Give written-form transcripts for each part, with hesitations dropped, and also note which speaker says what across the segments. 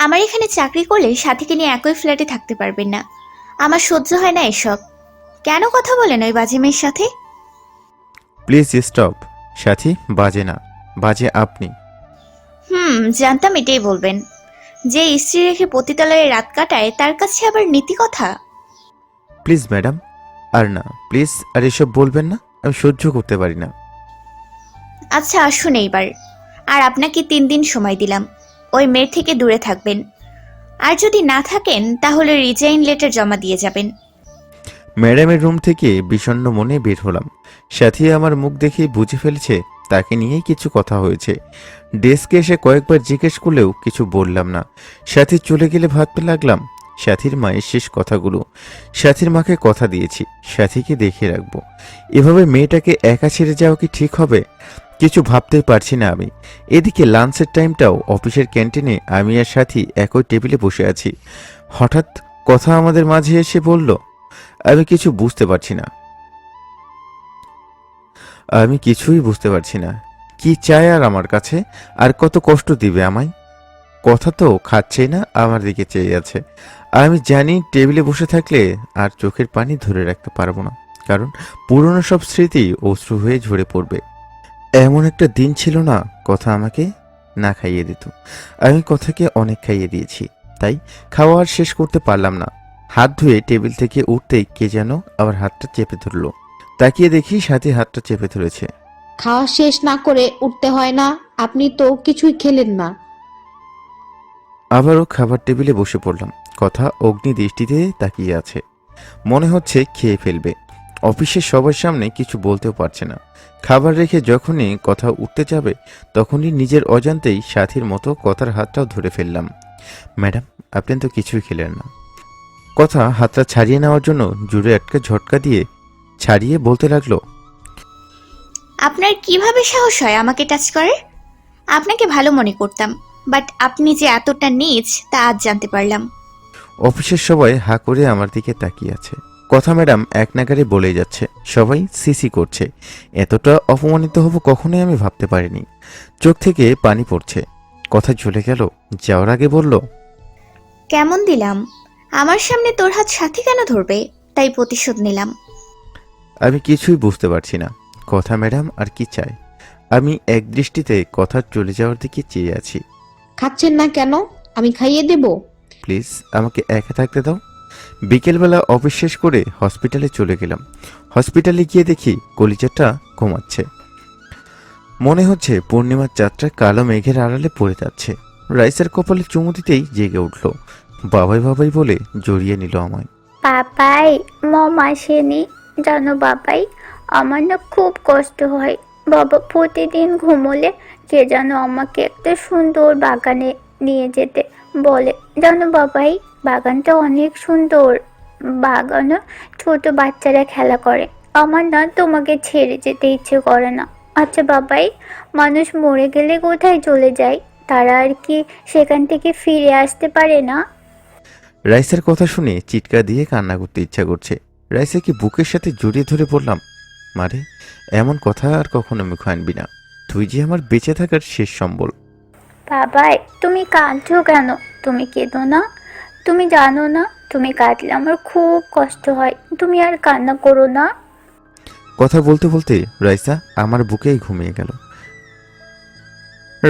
Speaker 1: আমার এখানে চাকরি করলে সাথীকে নিয়ে একই ফ্ল্যাটে থাকতে পারবেন না। আমার সহ্য হয় না এসব। কেন কথা বলেন ওই বাজে মেয়ের সাথে?
Speaker 2: Please stop. সাথী বাজে না, বাজে আপনি।
Speaker 1: জানতাম এটাই বলবেন। যে স্ত্রী রেখে পতিতালয়ে রাত কাটায় তার কাছে আবার নীতি কথা।
Speaker 2: প্লিজ ম্যাডাম, আর না প্লিজ, আর এসব বলবেন না, আমি সহ্য করতে পারি না।
Speaker 1: আচ্ছা আসুন এইবার। আর আপনাকে 3 দিন সময় দিলাম। ওই মেয়ের থেকে দূরে থাকবেন। আর যদি না থাকেন তাহলে রিজাইন লেটার জমা দিয়ে যাবেন।
Speaker 2: ম্যাডামের রুম থেকে বিষণ্ণ মনে বের হলাম। সাথী আমার মুখ দেখে বুঝে ফেলেছে তাকে নিয়েই কিছু কথা হয়েছে। ডেস্কে এসে কয়েকবার জিজ্ঞেস করলেও কিছু বললাম না। সাথী চলে গেলে ভাবতে লাগলাম সাথীর মায়ের শেষ কথাগুলো। সাথীর মাকে কথা দিয়েছি সাথীকে দেখে রাখবো। এভাবে মেয়েটাকে একা ছেড়ে যাওয়া কি ঠিক হবে? কিছু ভাবতেই পারছি না আমি। এদিকে লাঞ্চের টাইমটাও অফিসের ক্যান্টিনে আমি আর সাথী একই টেবিলে বসে আছি। হঠাৎ কথা আমাদের মাঝে এসে বলল, আমি কিছু বুঝতে পারছি না। আমি কিছুই বুঝতে পারছি না। কি চায় আর আমার কাছে? আর কত কষ্ট দিবে আমায়? কথা তো খাচ্ছেই না, আমার দিকে চেয়ে আছে। আমি জানি টেবিলে বসে থাকলে আর চোখের পানি ধরে রাখতে পারবো না, কারণ পুরনো সব স্মৃতি অশ্রু হয়ে ঝরে পড়বে। এমন একটা দিন ছিল না কথা আমাকে না খাইয়ে দিত। আমি কথাকে অনেক খাইয়ে দিয়েছি, তাই খাওয়া আর শেষ করতে পারলাম না। হাত ধুয়ে টেবিল থেকে উঠতেই কে যেন আবার হাতটা চেপে ধরলো। তাকিয়ে দেখি সাথে হাতটা চেপে ধরেছে।
Speaker 3: খাওয়া শেষ না করে উঠতে হয় না? আপনি তো কিছুই খেলেন না।
Speaker 2: আবারও খাবার টেবিলে বসে পড়লাম। কথা অগ্নি দৃষ্টিতে তাকিয়ে আছে, মনে হচ্ছে খেয়ে ফেলবে। অফিসের সবার সামনে কিছু বলতেও পারছে না। খাবার রেখে যখনই কথা উঠতে যাবে তখনই নিজের অজান্তেই সাথীর মতো কথার হাতটাও ধরে ফেললাম। ম্যাডাম, আপনি তো কিছুই খেলেন না। কথা হাতটা ছাড়িয়ে নেওয়ার জন্য জুড়ে একটা ঝটকা দিয়ে ছাড়িয়ে বলতে লাগলো,
Speaker 1: আপনার কিভাবে সাহস হয় আমাকে টাচ করার? আপনাকে ভালো মনে করতাম, বাট আপনি যে এতটা নীচ তা আজ জানতে পারলাম।
Speaker 2: অফিসের সবাই হা করে আমার দিকে তাকিয়ে আছে। কথা ম্যাডাম এক নাগারে বলেই যাচ্ছে, সবাই সিসি করছে। এতটা অপমানিত হব কখনোই আমি ভাবতে পারিনি। চোখ থেকে পানি পড়ছে। কথা চলে গেল, যাওয়ার আগে বলল,
Speaker 1: কেমন দিলাম? আমার সামনে তোর হাত সাথী কেন ধরবে? তাই প্রতিশোধ নিলাম।
Speaker 2: আমি কিছুই বুঝতে পারছি না কথা ম্যাডাম আর কি চায়। আমি এক দৃষ্টিতে কথা চলে যাওয়ার দিকে চেয়ে আছি।
Speaker 3: খাচ্ছেন না কেন? আমি খাইয়ে দেব।
Speaker 2: প্লিজ আমাকে একা থাকতে দাও। বিকেলবেলা অফিস শেষ করে হসপিটালে চলে গেলাম। হসপিটালে গিয়ে দেখি কলিজাটা ঘুমাচ্ছে। মনে হচ্ছে পূর্ণিমার চাঁদটা কালো মেঘের আড়ালে পড়ে যাচ্ছে। রাইসের কপালে চুমু দিতেই জেগে উঠল। বাবাই বাবাই বলে জড়িয়ে নিল আমায়।
Speaker 4: বাবাই, মম আসেনি জানো বাবাই? আমার না খুব কষ্ট হয়। বাবা প্রতিদিন ঘুমোলে কে যেন আমাকে একটা সুন্দর বাগানে নিয়ে যেতে বলে জানো বাবাই। বাগানটা অনেক সুন্দর। বাগানে ছোট বাচ্চারা খেলা করে। আমার না তোমাকে ছেড়ে যেতে ইচ্ছে করে না। আচ্ছা বাবাই, মানুষ মরে গেলে কোথায় চলে যায়? তারা আর কি সেখান থেকে ফিরে আসতে পারে না?
Speaker 2: রাইসের কথা শুনে চিৎকার দিয়ে কান্না করতে ইচ্ছা করছে। রাইসাকে বুকের সাথে জড়িয়ে ধরে বললাম, মারে, এমন কথা আর কখনো মুখে আনবি না। তুই যে আমার বেঁচে থাকার শেষ সম্বল।
Speaker 4: বাবাই, তুমি কাঁদছো কেন? তুমি কেঁদো না। তুমি জানো না, তুমি কাঁদলে আমার খুব কষ্ট হয়। তুমি আর কান্না করো না।
Speaker 2: কথা বলতে বলতে রাইসা আমার বুকেই ঘুমিয়ে গেল।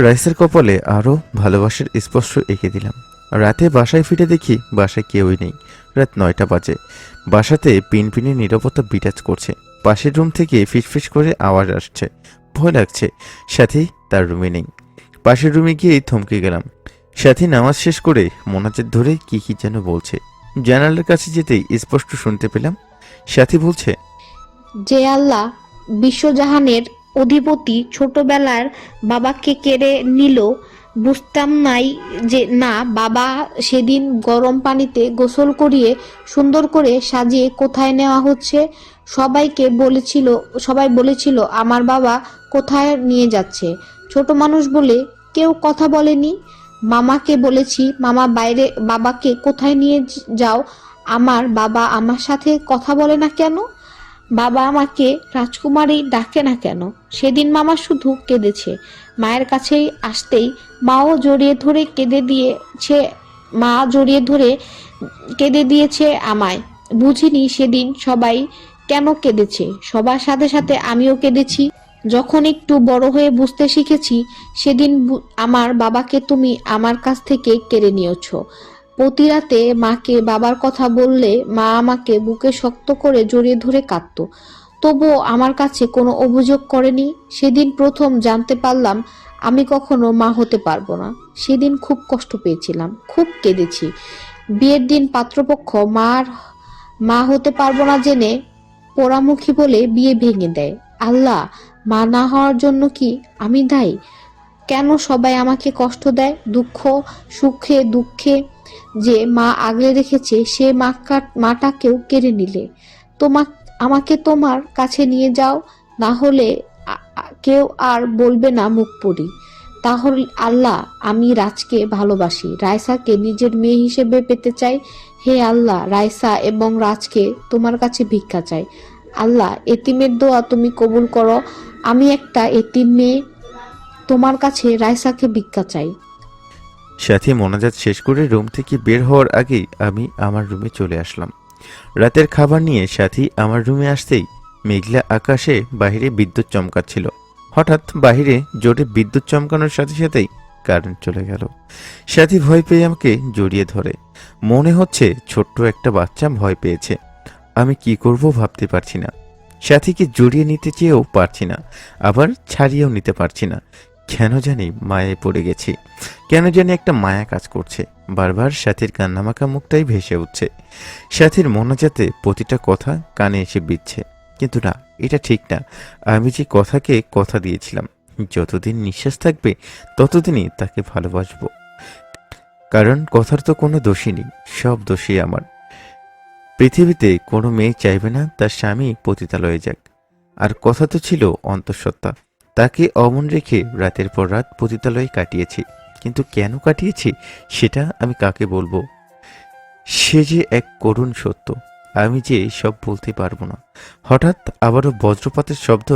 Speaker 2: রাইসের কপালে আরো ভালোবাসার স্পর্শ এঁকে দিলাম। রাতে বাসায় ফিরে দেখি বাসায় কেউই নেই। রাত 9টা বাজে। বাসাতে পিনপিনে নীরবতা বিরাজ করছে। পাশের রুম থেকে ফিসফিস করে আওয়াজ আসছে। ভয় লাগছে সাথী তার রুমে নেই। পাশের রুমে গিয়ে থমকে গেলাম। সাথী নামাজ শেষ করে মোনাজাত ধরে কি কি যেন বলছে। জানালার কাছে যেতেই স্পষ্ট শুনতে পেলাম সাথী বলছে,
Speaker 3: যে আল্লাহ বিশ্বজাহানের অধিপতি ছোটবেলার বাবাকে কেড়ে নিল, বুঝতাম নাই যে না বাবা সেদিন গরম পানিতে গোসল করিয়ে সুন্দর করে সাজিয়ে কোথায় নেওয়া হচ্ছে। সবাই বলেছিল আমার বাবা কোথায় নিয়ে যাচ্ছে। ছোট মানুষ বলে কেউ কথা বলেনি। মামাকে বলেছি, মামা বাইরে, বাবাকে কোথায় নিয়ে যাও? আমার বাবা আমার সাথে কথা বলে না কেন? বাবা আমাকে রাজকুমারী ডাকে না কেন? সেদিন মামা শুধু কেঁদেছে। মায়ের কাছেই আসতেই মাও জড়িয়ে ধরে কেঁদে দিয়েছে আমায়। বুঝিনি সেদিন সবাই কেন কেঁদেছে। সবার সাথে সাথে আমিও কেঁদেছি। যখন একটু বড় হয়ে বুঝতে শিখেছি, সেদিন আমার বাবাকে তুমি আমার কাছ থেকে কেড়ে নিয়েছো। প্রতি রাতে মাকে বাবার কথা বললে মা আমাকে বুকে শক্ত করে জড়িয়ে ধরে কাঁদতো। তবুও আমার কাছে কোনো অভিযোগ করেনি। সেদিন প্রথম জানতে পারলাম আমি কখনো মা হতে পারবো না। সেদিন খুব কষ্ট পেয়েছিলাম, খুব কেঁদেছি। বিয়ের দিন পাত্রপক্ষ মা হতে পারবো না জেনে পোড়ামুখী বলে বিয়ে ভেঙে দেয়। আল্লাহ, মা না হওয়ার জন্য কি আমি দায়ী? কেন সবাই আমাকে কষ্ট দেয়? সুখে দুঃখে যে মা আগলে রেখেছে, সে মাটাকেও কেড়ে নিলে। আমাকে তোমার কাছে নিয়ে যাও, না হলে কেউ আর বলবে না মুখ পড়ি। তাহলে আল্লাহ, আমি রাজকে ভালোবাসি, রাইসাকে নিজের মেয়ে হিসেবে পেতে চাই। হে আল্লাহ, রাইসা এবং রাজকে তোমার কাছে ভিক্ষা চাই। আল্লাহ, এতিমের দোয়া তুমি কবুল করো। আমি একটা এতিম মেয়ে, তোমার কাছে রাইসাকে ভিক্ষা চাই।
Speaker 2: সাথী মোনাজাত শেষ করে রুম থেকে বের হওয়ার আগেই আমি আমার রুমে চলে আসলাম। রাতের খাবার নিয়ে সাথী আমার রুমে আসতেই মেঘলা আকাশে বাইরে বিদ্যুৎ চমকাচ্ছিল। হঠাৎ বাইরে জোরে বিদ্যুৎ চমকানোর সাথে সাথেই কারেন্ট চলে গেল। সাথী ভয় পেয়ে আমাকে জড়িয়ে ধরে। মনে হচ্ছে ছোট্ট একটা বাচ্চা ভয় পেয়েছে। আমি কি করব ভাবতে পারছি না। সাথীকে জড়িয়ে নিতে চেয়েও পারছি না, আবার ছাড়িয়েও নিতে পারছি না। কেন জানি মায়ায় পড়ে গেছি। কেন জানি একটা মায়া কাজ করছে। বারবার সাথীর কান্নামাখা মুখটাই ভেসে উঠছে। সাথীর মোনাজাতে প্রতিটা কথা কানে এসে বিচ্ছে। কিন্তু না, এটা ঠিক না। আমি যে কথাকে কথা দিয়েছিলাম, যতদিন নিঃশ্বাস থাকবে ততদিনই তাকে ভালোবাসবো। কারণ কথার তো কোনো দোষী নেই, সব দোষী আমার। পৃথিবীতে কোনো মেয়ে চাইবে না তার স্বামী পতিতালয়ে যাক। আর কথা তো ছিল অন্তঃসত্ত্বা। তাকে অমন রেখে রাতের পর রাত পতিতালয়ে কাটিয়েছি। কিন্তু কেন কাটিয়েছি সেটা আমি কাকে বলবো? সে যে এক করুণ সত্য, আমি যে সব বলতে পারবো না। হঠাৎ আবারও বজ্রপাতের শব্দ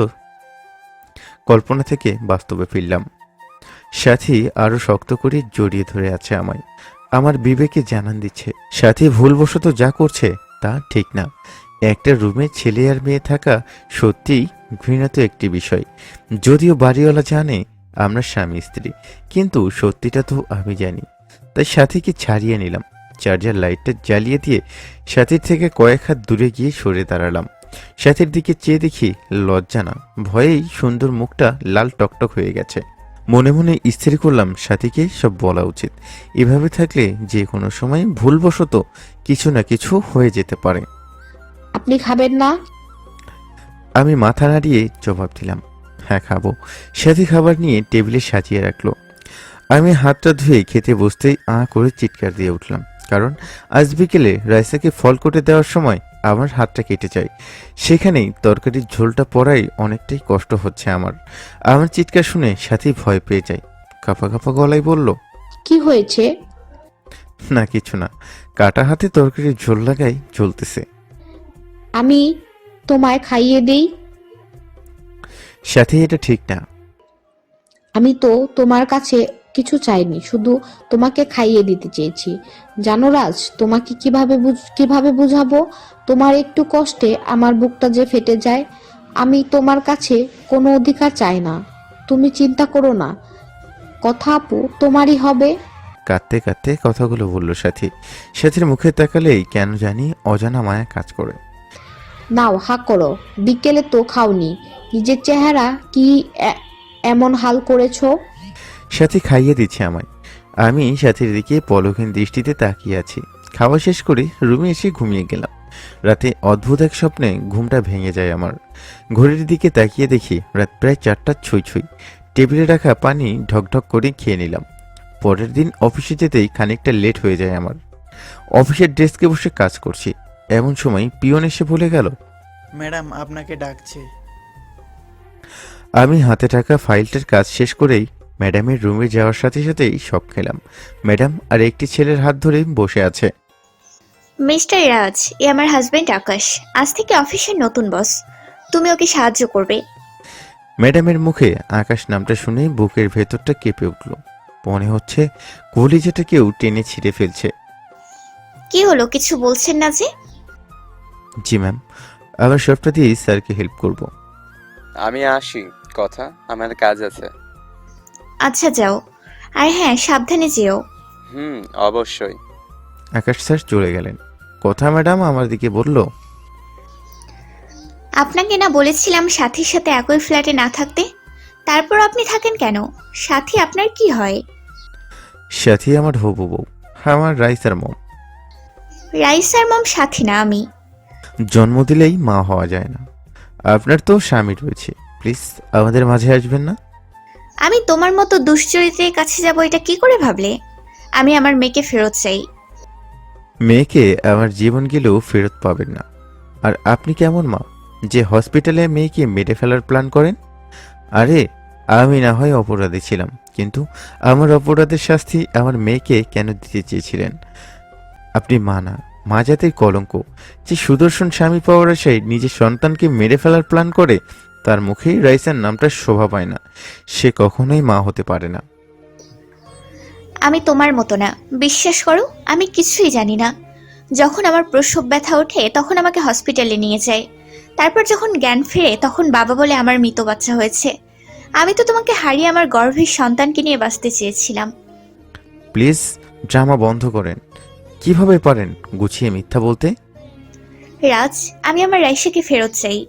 Speaker 2: কল্পনা থেকে বাস্তবে ফিরলাম। সাথী আরো শক্ত করে জড়িয়ে ধরে আছে আমায়। আমার বিবেকে জানান দিচ্ছে সাথী ভুলবশত যা করছে তা ঠিক না। একটা রুমে ছেলে আর মেয়ে থাকা সত্যিই ঘৃণিত একটি বিষয়। যদিও বাড়িওয়ালা জানে আমরা স্বামী স্ত্রী, কিন্তু সত্যিটা তো আমি জানি। তাই সাথীকে ছাড়িয়ে নিলাম। চার্জার লাইটটা জ্বালিয়ে দিয়ে সাথীর থেকে কয়েক হাত দূরে গিয়ে সরে দাঁড়ালাম। সাথীর দিকে চেয়ে দেখি লজ্জা না, ভয়েই সুন্দর মুখটা লাল টকটক হয়ে গেছে। মনে মনে স্থির করলাম সাথীকে সব বলা উচিত। এভাবে থাকলে যে কোনো সময় ভুলবশত কিছু না কিছু হয়ে যেতে পারে।
Speaker 3: আপনি খাবেন না?
Speaker 2: আমি মাথা নাড়িয়ে জবাব দিলাম, হ্যাঁ খাবো। সাথী খাবার নিয়ে টেবিলে সাজিয়ে রাখলো। আমি হাতটা ধুয়ে খেতে বসতেই করে চিৎকার দিয়ে উঠলাম। কারণ আজ বিকেলে রাইসাকে ফল কোটে দেওয়ার সময় আমার হাতটা কেটে যায়। সেখানেই তরকারির ঝোলটা পড়াই অনেকটাই কষ্ট হচ্ছে আমার। আমার চিৎকার শুনে সাথী ভয় পেয়ে যায়। কাঁপা কাঁপা গলায় বলল,
Speaker 3: কি হয়েছে?
Speaker 2: না কিছু না, কাটা হাতে তরকারির ঝোল লাগাই জ্বলতেছে।
Speaker 3: আমি তোমায় খাইয়ে দেই।
Speaker 2: সাথী এটা ঠিক না।
Speaker 3: আমি তো তোমার কাছে কিছু চাইনি, শুধু তোমাকে খাইয়ে দিতে চেয়েছি। জানো রাজ, তোমাকে কিভাবে বুঝাবো? তোমার একটু কষ্টে আমার বুকটা যে ফেটে যায়। আমি তোমার কাছে কোনো অধিকার চাই না, তুমি চিন্তা করো না। কথা আপু তোমারই হবে।
Speaker 2: কাঁদতে কাঁদতে কথাগুলো বলল সাথী। সাথীর মুখে তাকালেই কেন জানি অজানা মায়া কাজ করে।
Speaker 3: নাও হা করো, বিকেলে তো খাওনি। নিজের চেহারা কি এমন হাল করেছো?
Speaker 2: সাথী খাইয়ে দিচ্ছে আমায়। আমি সাথীর দিকে পলকহীন দৃষ্টিতে তাকিয়ে আছি। খাওয়া শেষ করে রুমে এসে ঘুমিয়ে গেলাম। রাতে অদ্ভুত এক স্বপ্নে ঘুমটা ভেঙে যায় আমার। ঘড়ির দিকে তাকিয়ে দেখি রাত প্রায় 4টা ছুঁই ছুঁই। টেবিলে রাখা পানি ঢকঢক করে খেয়ে নিলাম। পরের দিন অফিসে যেতেই খানিকটা লেট হয়ে যায় আমার। অফিসের ডেস্কে বসে কাজ করছি, এমন সময় পিয়ন এসে বলে গেল,
Speaker 5: ম্যাডাম আপনাকে ডাকছে।
Speaker 2: আমি হাতে থাকা ফাইলটার কাজ শেষ করেই ম্যাডামের রুমে যাওয়ার সাথে সাথেই শক খেলাম। ম্যাডাম আর একটি ছেলের হাত ধরে বসে আছে।
Speaker 1: মিস্টার রাজ, এ আমার হাজবেন্ড আকাশ, আজ থেকে অফিসের নতুন বস। তুমি ওকে সাহায্য করবে।
Speaker 2: ম্যাডামের মুখে আকাশ নামটা শুনে বুকের ভেতরটা কেঁপে উঠল। মনে হচ্ছে কলিজাটা কেউ টেনে ছিঁড়ে ফেলছে।
Speaker 1: কি হলো, কিছু বলছেন না যে?
Speaker 2: জি ম্যাম, আমার সবটা দিয়ে স্যারকে হেল্প করব।
Speaker 6: আমি আসি, কথা, আমার কাজ আছে।
Speaker 1: আচ্ছা যাও, আর হ্যাঁ সাবধানে যেও।
Speaker 6: অবশ্যই।
Speaker 2: আকাশ স্যার চলে গেলেন। কথা ম্যাডাম আমার দিকে বলল,
Speaker 1: আপনাকে না বলেছিলাম সাথীর সাথে একই ফ্ল্যাটে না থাকতে? তারপর আপনি থাকেন কেন? সাথী আপনার কি হয়?
Speaker 2: সাথী আমার হবু বউ, আমার রাইসার মম।
Speaker 1: রাইসার মম সাথী না আমি।
Speaker 2: জন্ম দিলেই মা হওয়া যায় না। আপনার তো স্বামী রয়েছে, প্লিজ আমাদের মাঝে আসবেন না।
Speaker 1: আমি তোমার মতো দুশ্চরিত্রের কাছে যাব এটা কি করে ভাবলে? আমি আমার মেয়েকে ফেরত চাই।
Speaker 2: মেয়েকে আমার জীবন গেলেও ফেরত পাবেন না। আর আপনি কেমন মা যে হসপিটালে মেয়েকে মেরে ফেলার প্ল্যান করেন? আরে আমি না হয় অপরাধী ছিলাম, কিন্তু আমার অপরাধের শাস্তি আমার মেয়েকে কেন দিতে চেয়েছিলেন? আপনি মা না, মা জাতির কলঙ্ক। যে সুদর্শন স্বামী পাওয়ার আশায় নিজের সন্তানকে মেরে ফেলার প্ল্যান করে, তার মুখেই রাইসার নামটা শোভা পায় না। সে কখনোই মা হতে পারে না।
Speaker 1: আমি তোমার মতো না, বিশ্বাস করো আমি কিছুই জানি না। যখন আমার প্রসব ব্যথা ওঠে তখন আমাকে হসপিটালে নিয়ে যায়। তারপর যখন জ্ঞান ফিরে তখন বাবা বলে আমার মৃত বাচ্চা হয়েছে। আমি তো তোমাকে হারিয়ে আমার গর্ভের সন্তানকে নিয়ে বাঁচতে চেয়েছিলাম।
Speaker 2: প্লিজ ড্রামা বন্ধ করেন। কিভাবে পারেন গুছিয়ে মিথ্যা বলতে?
Speaker 1: রাজ, আমি আমার রাইসাকে ফেরত চাই।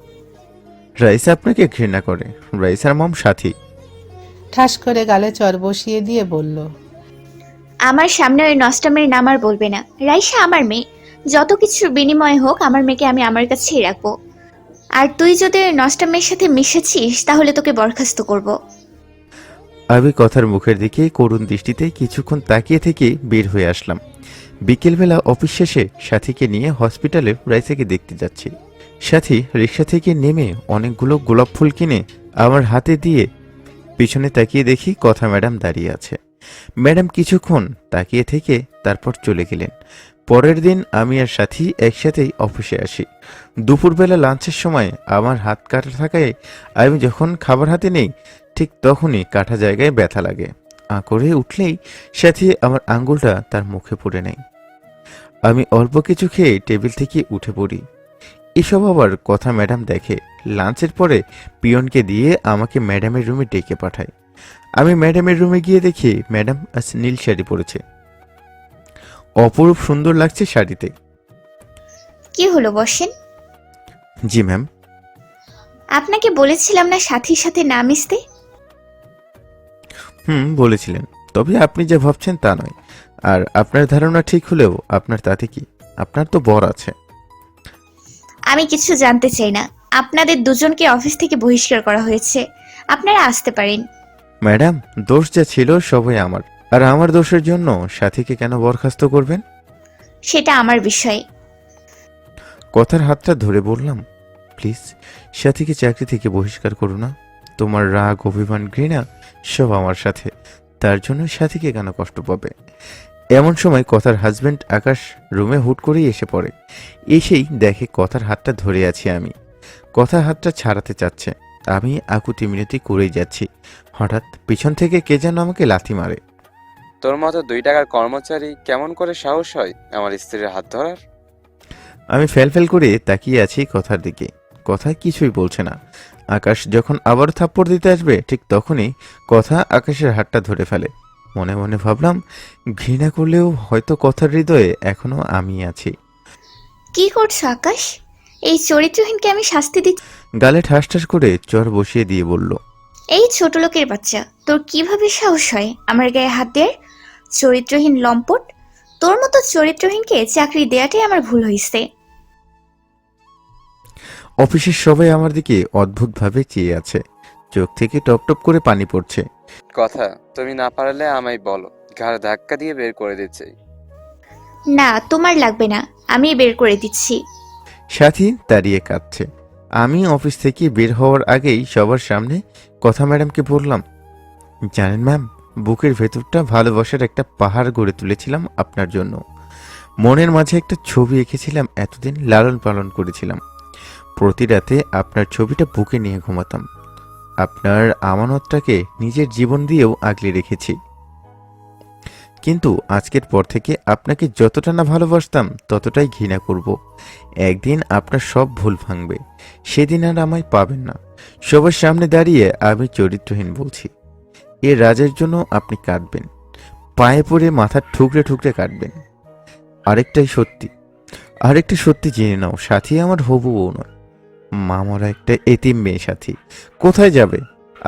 Speaker 2: রাইসা আপনাকে ঘৃণা করে। রাইসার মম সাথী।
Speaker 7: ঠাস করে গালে চর বসিয়ে দিয়ে বলল,
Speaker 1: আমার সামনে ওই নষ্টামের নাম আর বলবে না। রাইসা আমার মেয়ে, যত কিছুর বিনিময়ে হোক আমার মেয়েকে আমি আমার কাছেই রাখবো। আর তুই যদি ওই নষ্টামের সাথে মিশেছিস তাহলে তোকে বরখাস্ত করব।
Speaker 2: আমি কথার মুখের দিকে করুণ দৃষ্টিতে কিছুক্ষণ তাকিয়ে থেকে বের হয়ে আসলাম। বিকেলবেলা অফিস শেষে সাথীকে নিয়ে হসপিটালে রাইসাকে দেখতে যাচ্ছি। সাথী রিক্সা থেকে নেমে অনেকগুলো গোলাপ ফুল কিনে আমার হাতে দিয়ে পিছনে তাকিয়ে দেখি কথা ম্যাডাম দাঁড়িয়ে আছে। ম্যাডাম কিছুক্ষণ তাকিয়ে থেকে তারপর চলে গেলেন। পরের দিন আমি আর সাথী একসাথেই অফিসে আসি। দুপুরবেলা লাঞ্চের সময় আমার হাত কাটা থাকায় আমি যখন খাবার হাতে নেই ঠিক তখনই কাটা জায়গায় ব্যথা লাগে। করে উঠলেই সাথী আমার আঙ্গুলটা তার মুখে পুড়ে নেয়। আমি অল্প কিছু খেয়ে টেবিল থেকে উঠে পড়ি। এসব আবার কথা ম্যাডাম দেখে। লাঞ্চের পরে পিয়নকে দিয়ে আমাকে ম্যাডামের রুমে ডেকে পাঠায়। আমি ম্যাডামের রুমে গিয়ে দেখি ম্যাডাম আজ নীল শাড়ি পরেছে। অপরূপ সুন্দর লাগছে শাড়িতে।
Speaker 1: কি হলো, বসেন।
Speaker 2: জি ম্যাম।
Speaker 1: আপনাকে বলেছিলাম না সাথীর সাথে না মিশতে?
Speaker 2: বলেছিলেন, তবে আপনি যা ভাবছেন তা নয়। আর আপনার ধারণা ঠিক হলেও আপনার তাতে কি? আপনার তো বর আছে।
Speaker 1: আমি কিছু জানতে চাই না। আপনাদের দুজনকে অফিস থেকে বহিষ্কার করা হয়েছে, আপনারা আসতে পারেন।
Speaker 2: ম্যাডাম, দোষ যা ছিল সবই আমার। আর আমার দোষের জন্য সাথীকে কেন বরখাস্ত করবেন?
Speaker 1: সেটা আমার বিষয়।
Speaker 2: কথার হাতটা ধরে বললাম, প্লিজ সাথীকে চাকরি থেকে বহিষ্কার করো না। তোমার রাগ, অভিমান, ঘৃণা সব আমার সাথে। তার জন্য সাথীকে কেন কষ্ট পাবে? এমন সময় কথার হাজবেন্ড আকাশ রুমে হুট করেই এসে পড়ে। এসেই দেখে কথার হাতটা ধরে আছি আমি। কথার হাতটা ছাড়াতে চাচ্ছে। আমি আকুতি মিনতি করেই যাচ্ছি। হঠাৎ পিছন থেকে কে যেন আমাকে লাথি মারে।
Speaker 6: তোর মতো 2 টাকার কর্মচারী কেমন করে সাহস হয় আমার স্ত্রীর হাত ধরার?
Speaker 2: আমি ফেল করে তাকিয়ে আছি কথার দিকে। কথা কিছুই বলছে না। আকাশ যখন আবার থাপ্পড় দিতে আসবে ঠিক তখনই কথা আকাশের হাতটা ধরে ফেলে। মনে মনে ভাবলাম, ঘৃণা করলেও হয়তো কথার হৃদয়ে এখনো আমি আছি।
Speaker 1: কি করছো আকাশ? এই চরিত্রহীনকে আমি শাস্তি দিচ্ছি।
Speaker 2: গালে ঠাস ঠাস করে চর বসিয়ে দিয়ে বলল,
Speaker 1: এই ছোট লোকের বাচ্চা, তোর কিভাবে সাহস হয় আমার গায়ে হাত দেয়ার? চরিত্রহীন লম্পট, তোর মতো চরিত্রহীনকে চাকরি দেয়াটাই আমার ভুল হয়েছে।
Speaker 2: অফিসের সবাই আমার দিকে অদ্ভুতভাবে চেয়ে আছে। চোখ থেকে টপ টপ করে পানি পড়ছে।
Speaker 6: কথা, তুমি না পারলে আমায় বলো, ঘাড় ধাক্কা দিয়ে বের করে দিচ্ছি।
Speaker 1: না, তোমার লাগবে না, আমি বের করে দিচ্ছি।
Speaker 2: সাথী দাঁড়িয়ে কাঁদছে। আমি অফিস থেকে বের হওয়ার আগেই সবার সামনে কথা ম্যাডামকে বললাম, জানেন ম্যাম, বুকের ভেতরটা ভালোবাসার একটা পাহাড় গড়ে তুলেছিলাম আপনার জন্য। মনের মাঝে একটা ছবি এঁকেছিলাম, এতদিন লালন পালন করেছিলাম। প্রতি রাতে আপনার ছবিটা বুকে নিয়ে ঘুমাতাম। আপনার আমানতটাকে নিজের জীবন দিয়েও আগলে রেখেছি। কিন্তু আজকের পর থেকে আপনাকে যতটা না ভালোবাসতাম ততটাই ঘৃণা করব। একদিন আপনার সব ভুল ভাঙবে, সেদিন আর আমায় পাবেন না। সবার সামনে দাঁড়িয়ে আমি চরিত্রহীন বলছি। এ রাজের জন্য আপনি কাঁদবেন, পায়ে পড়ে মাথা ঠুকরে ঠুকরে কাটবেন। আরেকটা সত্যি জেনে নাও, সাথী আমার হবু বউ নয়, মামারা একটা এতিম মেয়ে সাথী। কোথায় যাবে?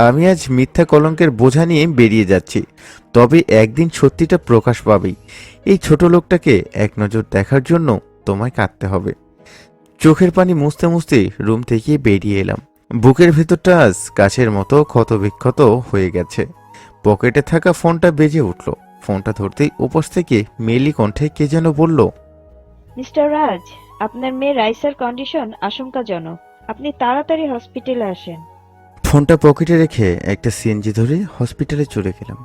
Speaker 2: আমি আজ মিথ্যা কলঙ্কের বোঝা নিয়ে বেরিয়ে যাচ্ছি, তবে একদিন সত্যিটা প্রকাশ পাবেই। এই ছোট লোকটাকে এক নজর দেখার জন্য তোমায় কাঁদতে হবে। চোখের পানি মুছতে মুছতে রুম থেকে বেরিয়ে এলাম। বুকের ভেতরটা আজ কাছের মতো ক্ষতবিক্ষত হয়ে গেছে। পকেটে থাকা ফোনটা বেজে উঠল। ফোনটা ধরতেই উপর থেকে মেলি কণ্ঠে কে যেন বলল,
Speaker 8: মিস্টার রাজ, আপনার মেয়ে রাইসার কন্ডিশন আশঙ্কাজনক। আপনি তাড়াতাড়ি হসপিটালে আসেন।
Speaker 2: ফোনটা পকেটে রেখে একটা সিএনজি ধরে হসপিটালে চলে গেলাম।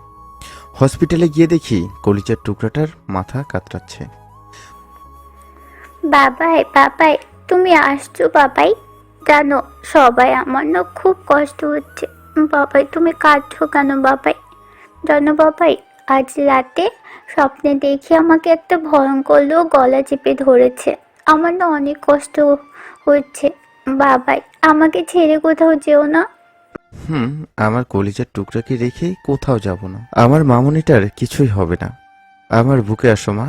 Speaker 2: হসপিটালে গিয়ে দেখি কলিজার টুকরাটার মাথা কাতরাচ্ছে।
Speaker 4: বাবাই বাবাই, তুমি আসছো বাবাই? জানো সবাই আমার না খুব কষ্ট হচ্ছে। বাবাই তুমি কাঁদছো কেন বাবাই? জানো বাবাই, আজ রাতে স্বপ্নে দেখি আমাকে একটা ভয়ঙ্কর লোক গলা চেপে ধরেছে। আমার না অনেক কষ্ট হচ্ছে বাবাই, আমাকে ছেড়ে কোথাও যেও না।
Speaker 2: আমার কলিজার টুকরাকে রেখে কোথাও যাব না। আমার মামুনিটার কিছুই হবে না। আমার বুকে আসো মা।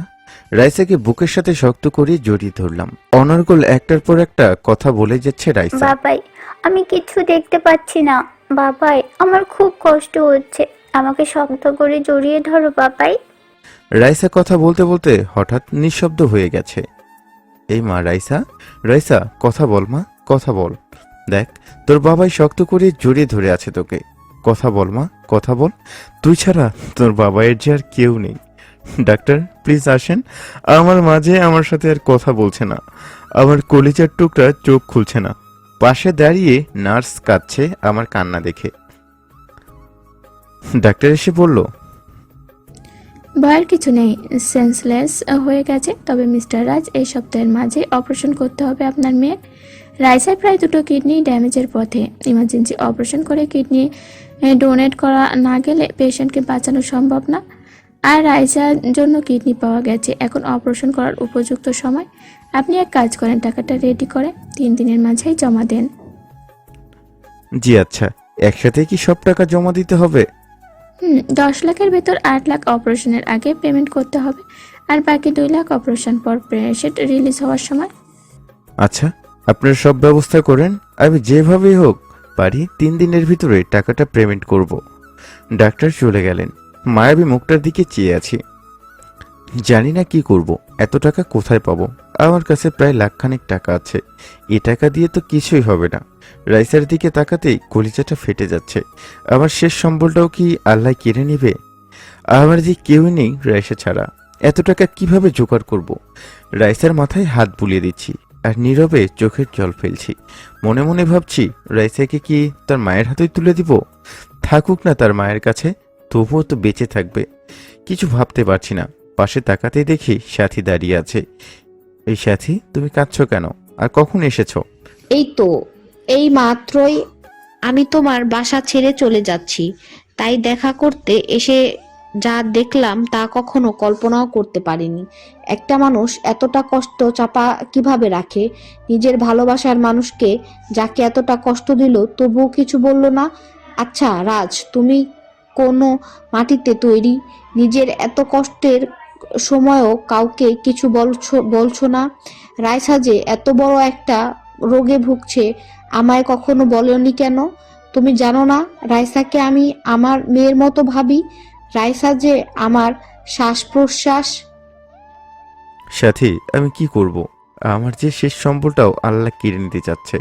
Speaker 2: রাইসাকে বুকের সাথে শক্ত করে জড়িয়ে ধরলাম। অনর্গল একটার পর একটা কথা বলে যাচ্ছে রাইসা।
Speaker 4: বাবাই, আমি কিছু দেখতে পাচ্ছি না। বাবাই, আমার খুব কষ্ট হচ্ছে, আমাকে শক্ত করে জড়িয়ে ধরো বাবাই।
Speaker 2: রাইসা কথা বলতে বলতে হঠাৎ নিঃশব্দ হয়ে গেছে। এই মা রাইসা, রাইসা কথা বল মা, কথা বল। দেখ তোর বাবাই শক্ত করে জড়িয়ে ধরে আছে তোকে। কথা বল মা, কথা বল। তুই ছাড়া তোর বাবাইয়ের যে আর কেউ নেই। ডাক্তার প্লিজ আসেন। আমার মাঝে আমার সাথে আর কথা বলছে না। আমার কলিজার টুকরা চোখ খুলছে না। পাশে দাঁড়িয়ে নার্স কাঁদছে আমার কান্না দেখে। ডাক্তার এসে বলল,
Speaker 9: ভয়ের কিছু নেই, সেন্সলেস হয়ে গেছে। তবে মিস্টার রাজ, এই সপ্তাহের মাঝে অপারেশন করতে হবে আপনার মেয়ের। রাইসার প্রায় 2টো কিডনি ড্যামেজের পথে। ইমার্জেন্সি অপারেশন করে কিডনি ডোনেট করা না গেলে পেশেন্টকে বাঁচানো সম্ভব না। আর রাইসার জন্য কিডনি পাওয়া গেছে, এখন অপারেশন করার উপযুক্ত সময়। আপনি এক কাজ করেন, টাকাটা রেডি করে 3 দিনের মাঝেই জমা দেন।
Speaker 2: জি আচ্ছা, একসাথে কি সব টাকা জমা দিতে হবে?
Speaker 9: 10 লাখের ভেতর 8 লাখ অপারেশনের আগে পেমেন্ট করতে হবে, আর বাকি 2 লাখ অপারেশন পর পেশেন্ট রিলিজ হওয়ার সময়।
Speaker 2: আচ্ছা, আপনারা সব ব্যবস্থা করেন, আমি যেভাবেই হোক পারি 3 দিনের ভিতরে টাকাটা পেমেন্ট করব। ডাক্তার চলে গেলেন। মায়াবী মুখটার দিকে চেয়ে আছি। জানি না কি করব, এত টাকা কোথায় পাবো। আমার কাছে প্রায় লাখখানেক টাকা আছে। এ টাকা দিয়ে তো কিছুই হবে না। রাইসার দিকে তাকাতেই কলিজাটা ফেটে যাচ্ছে। আমার শেষ সম্বলটাও কি আল্লাহ কেড়ে নেবে? আমার যে কেউ নেই রাইসা ছাড়া। এত টাকা কিভাবে জোগাড় করব? রাইসার মাথায় হাত বুলিয়ে দিচ্ছি আর নীরবে চোখের জল ফেলছি। মনে মনে ভাবছি, রাইসাকে কি তার মায়ের হাতেই তুলে দিব? থাকুক না তার মায়ের কাছে, তবুও তো বেঁচে থাকবে। কিছু ভাবতে পারছি না। পাশে তাকাতেই দেখি সাথী দাঁড়িয়ে আছে। এই সাথী, তুমি কাঁদছো কেন? আর কখন এসেছো?
Speaker 3: এই তো এই মাত্রই আমি তোমার বাসা ছেড়ে চলে যাচ্ছি, তাই দেখা করতে এসে যা দেখলাম তা কখনো কল্পনাও করতে পারিনি। একটা মানুষ এতটা কষ্ট চাপা কিভাবে রাখে? নিজের ভালোবাসার মানুষকে, যাকে এতটা কষ্ট দিল, তবুও কিছু বলল না। আচ্ছা রাজ, তুমি কোনো মাটিতে তৈরি? নিজের এত কষ্টের সময়ও কাউকে কিছু বলছো না। রাইসা যে এত বড় একটা রোগে ভুগছে, আমায় কখনো বলনি কেন? তুমি জানো না রাইসাকে আমি আমার মেয়ের মতো ভাবি? রাইসা যে আমার শ্বাস প্রশ্বাস।
Speaker 2: সাথী, আমি কি করব? আমার যে শেষ সম্বলটাও আল্লাহ কেড়ে নিতে চাচ্ছে।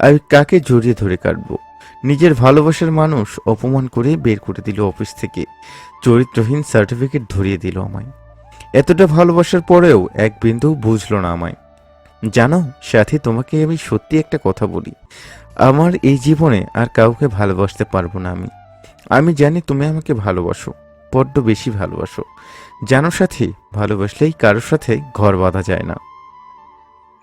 Speaker 2: আমি কাকে জড়িয়ে ধরে কাটবো? নিজের ভালোবাসার মানুষ অপমান করে বের করে দিল অফিস থেকে। চরিত্রহীন সার্টিফিকেট ধরিয়ে দিল আমায়। এতটা ভালোবাসার পরেও এক বিন্দু বুঝলো না আমায়। জানো সাথী, তোমাকে আমি সত্যি একটা কথা বলি। আমার এই জীবনে আর কাউকে ভালোবাসতে পারবো না আমি। আমি জানি তুমি আমাকে ভালোবাসো, বড্ড বেশি ভালোবাসো। জানো সাথী, ভালোবাসলেই কারোর সাথে ঘর বাঁধা যায় না।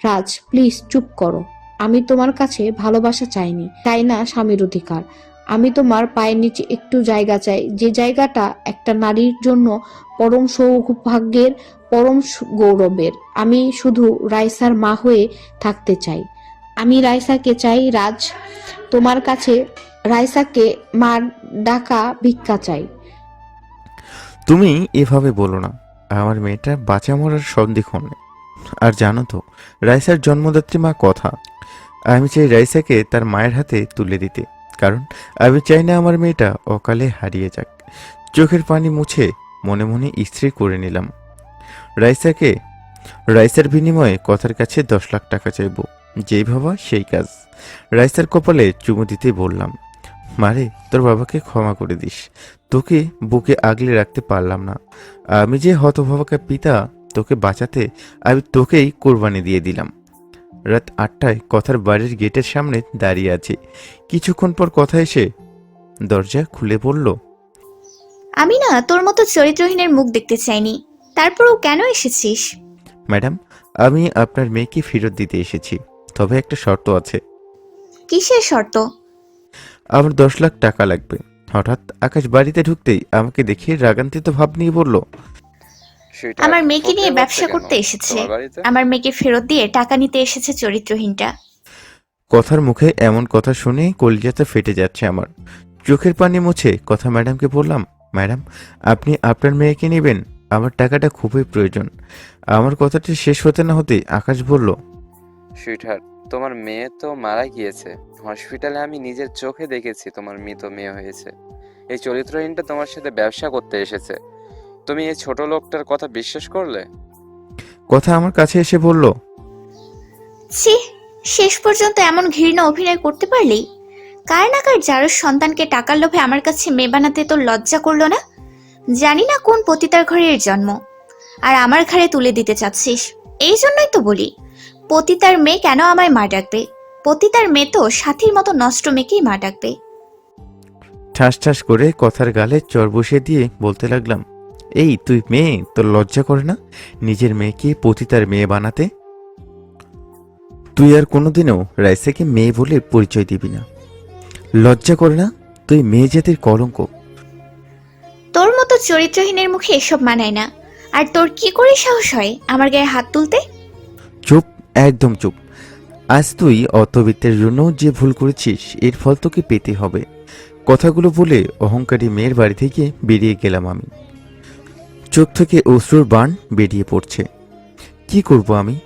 Speaker 3: রাজ প্লিজ চুপ করো। আমি তোমার কাছে ভালোবাসা চাইনি, চাই না স্বামীর অধিকার। আমি তোমার পায়ের নিচে একটু জায়গা চাই, যে জায়গাটা একটা নারীর জন্য পরম সৌভাগ্যের, পরম গৌরবের। আমি শুধু রাইসার মা হয়ে থাকতে চাই। আমি রাইসাকে চাই রাজ, তোমার কাছে রাইসাকে মা ডাকা ভিক্ষা চাই।
Speaker 2: তুমি এভাবে বলো না, আমার মেয়েটা বাঁচা মরার সন্দিক্ষণ নেই। আর জানো তো, রাইসার জন্মদাত্রী মা কথা, আমি চাই রাইসাকে তার মায়ের হাতে তুলে দিতে, কারণ আমি চাই না আমার মেয়েটা অকালে হারিয়ে যাক। চোখের পানি মুছে মনে মনে স্থির করে নিলাম, রাইসার বিনিময়ে কথার কাছে 10 লাখ টাকা চাইব। যেই ভাবা সেই কাজ। রাইসার কপালে চুমু দিতে বললাম, মারে তোর বাবাকে ক্ষমা করে দিস, তোকে বুকে আগলে রাখতে পারলাম না। আমি যে হতভাবাকা পিতা, তোকে বাঁচাতে আমি তোকেই কোরবানি দিয়ে দিলাম। রাত 8টায় কথার বাড়ির গেটের সামনে দাঁড়িয়ে আছি। কিছুক্ষণ পর কথা এসে দরজা খুলে বলল,
Speaker 1: আমি না তোর মতো চরিত্রহীনের মুখ দেখতে চাইনি, তারপরও কেন এসেছিস?
Speaker 2: ম্যাডাম, আমি আপনার মেয়েকে ফেরত দিতে এসেছি, তবে একটা শর্ত আছে।
Speaker 1: কিসের শর্ত?
Speaker 2: আমার 10 লাখ টাকা লাগবে। হঠাৎ আকাশ বাড়িতে ঢুকতেই আমাকে দেখে রাগান্বিত ভাব নিয়ে বলল,
Speaker 6: সুইটহার্ট,
Speaker 1: আমার মেয়েকে নিয়ে
Speaker 6: হতে
Speaker 1: ব্যবসা
Speaker 6: কেন?
Speaker 1: করতে এসেছে,
Speaker 6: তোমার বাড়িতে?
Speaker 1: আমার মেয়েকে ফেরত দিয়ে টাকা নিতে এসেছে চরিত্রহীনটা।
Speaker 2: কথার মুখে এমন কথা শুনে কলিজাটা ফেটে যাচ্ছে আমার। চোখের পানি মুছে কথা ম্যাডামকে বললাম, ম্যাডাম আপনি আপনার মেয়েকে নেবেন, আমার টাকাটা খুবই প্রয়োজন। আমার কথাটি শেষ হতে না হতে আকাশ বলল,
Speaker 6: সুইটহার্ট, তোমার মেয়ে তো মারা গিয়েছে। হসপিটালে আমি নিজের চোখে দেখেছি তোমার মৃত মেয়ে হয়েছে। এই চরিত্রহীনটা তোমার সাথে ব্যবসা করতে এসেছে। তুমি এই ছোট লোকটার কথা বিশ্বাস করলে?
Speaker 2: কথা আমার কাছে এসে বলল,
Speaker 1: ছি, শেষ পর্যন্ত এমন ঘৃণ্য অভিনয় করতে পারলি? কার না কার যারোর সন্তানকে টাকার লোভে আমার কাছে মেয়ে বানাতে তোর লজ্জা করলো না? জানি না কোন পতিতার ঘরের জন্ম, আর আমার ঘাড়ে তুলে দিতে চাচ্ছিস। এই জন্যই তো বলি, পতিতার মেয়ে কেন আমায় মা ডাকবে? পতিতার মেয়ে তো সাথীর মতো নষ্ট মেয়েকেই মা ডাকবে।
Speaker 2: ঠাস ঠাস করে কথার গালে চর বসিয়ে দিয়ে বলতে লাগলাম, এই তুই মেয়ে, তোর লজ্জা করে না নিজের মেয়েকে পতিতার মেয়ে বানাতে? তুই আর কোনোদিনও রাইসাকে মেয়ে বলে পরিচয় দিবি না। লজ্জা করে না? তুই মেয়ে জাতির কলঙ্ক।
Speaker 1: তোর মতো চরিত্রহীনের মুখে এসব মানায় না। আর তোর কি করে সাহস হয় আমার গায়ে হাত তুলতে?
Speaker 2: চুপ, একদম চুপ। আজ তুই অতবিত্তের জন্য যে ভুল করেছিস, এর ফল তোকে পেতে হবে। কথাগুলো বলে অহংকারী মেয়ের বাড়ি থেকে বেরিয়ে গেলাম আমি। চোখ থেকে অশ্রুর বাণ বেরিয়ে পড়ছে। কি করব আমি?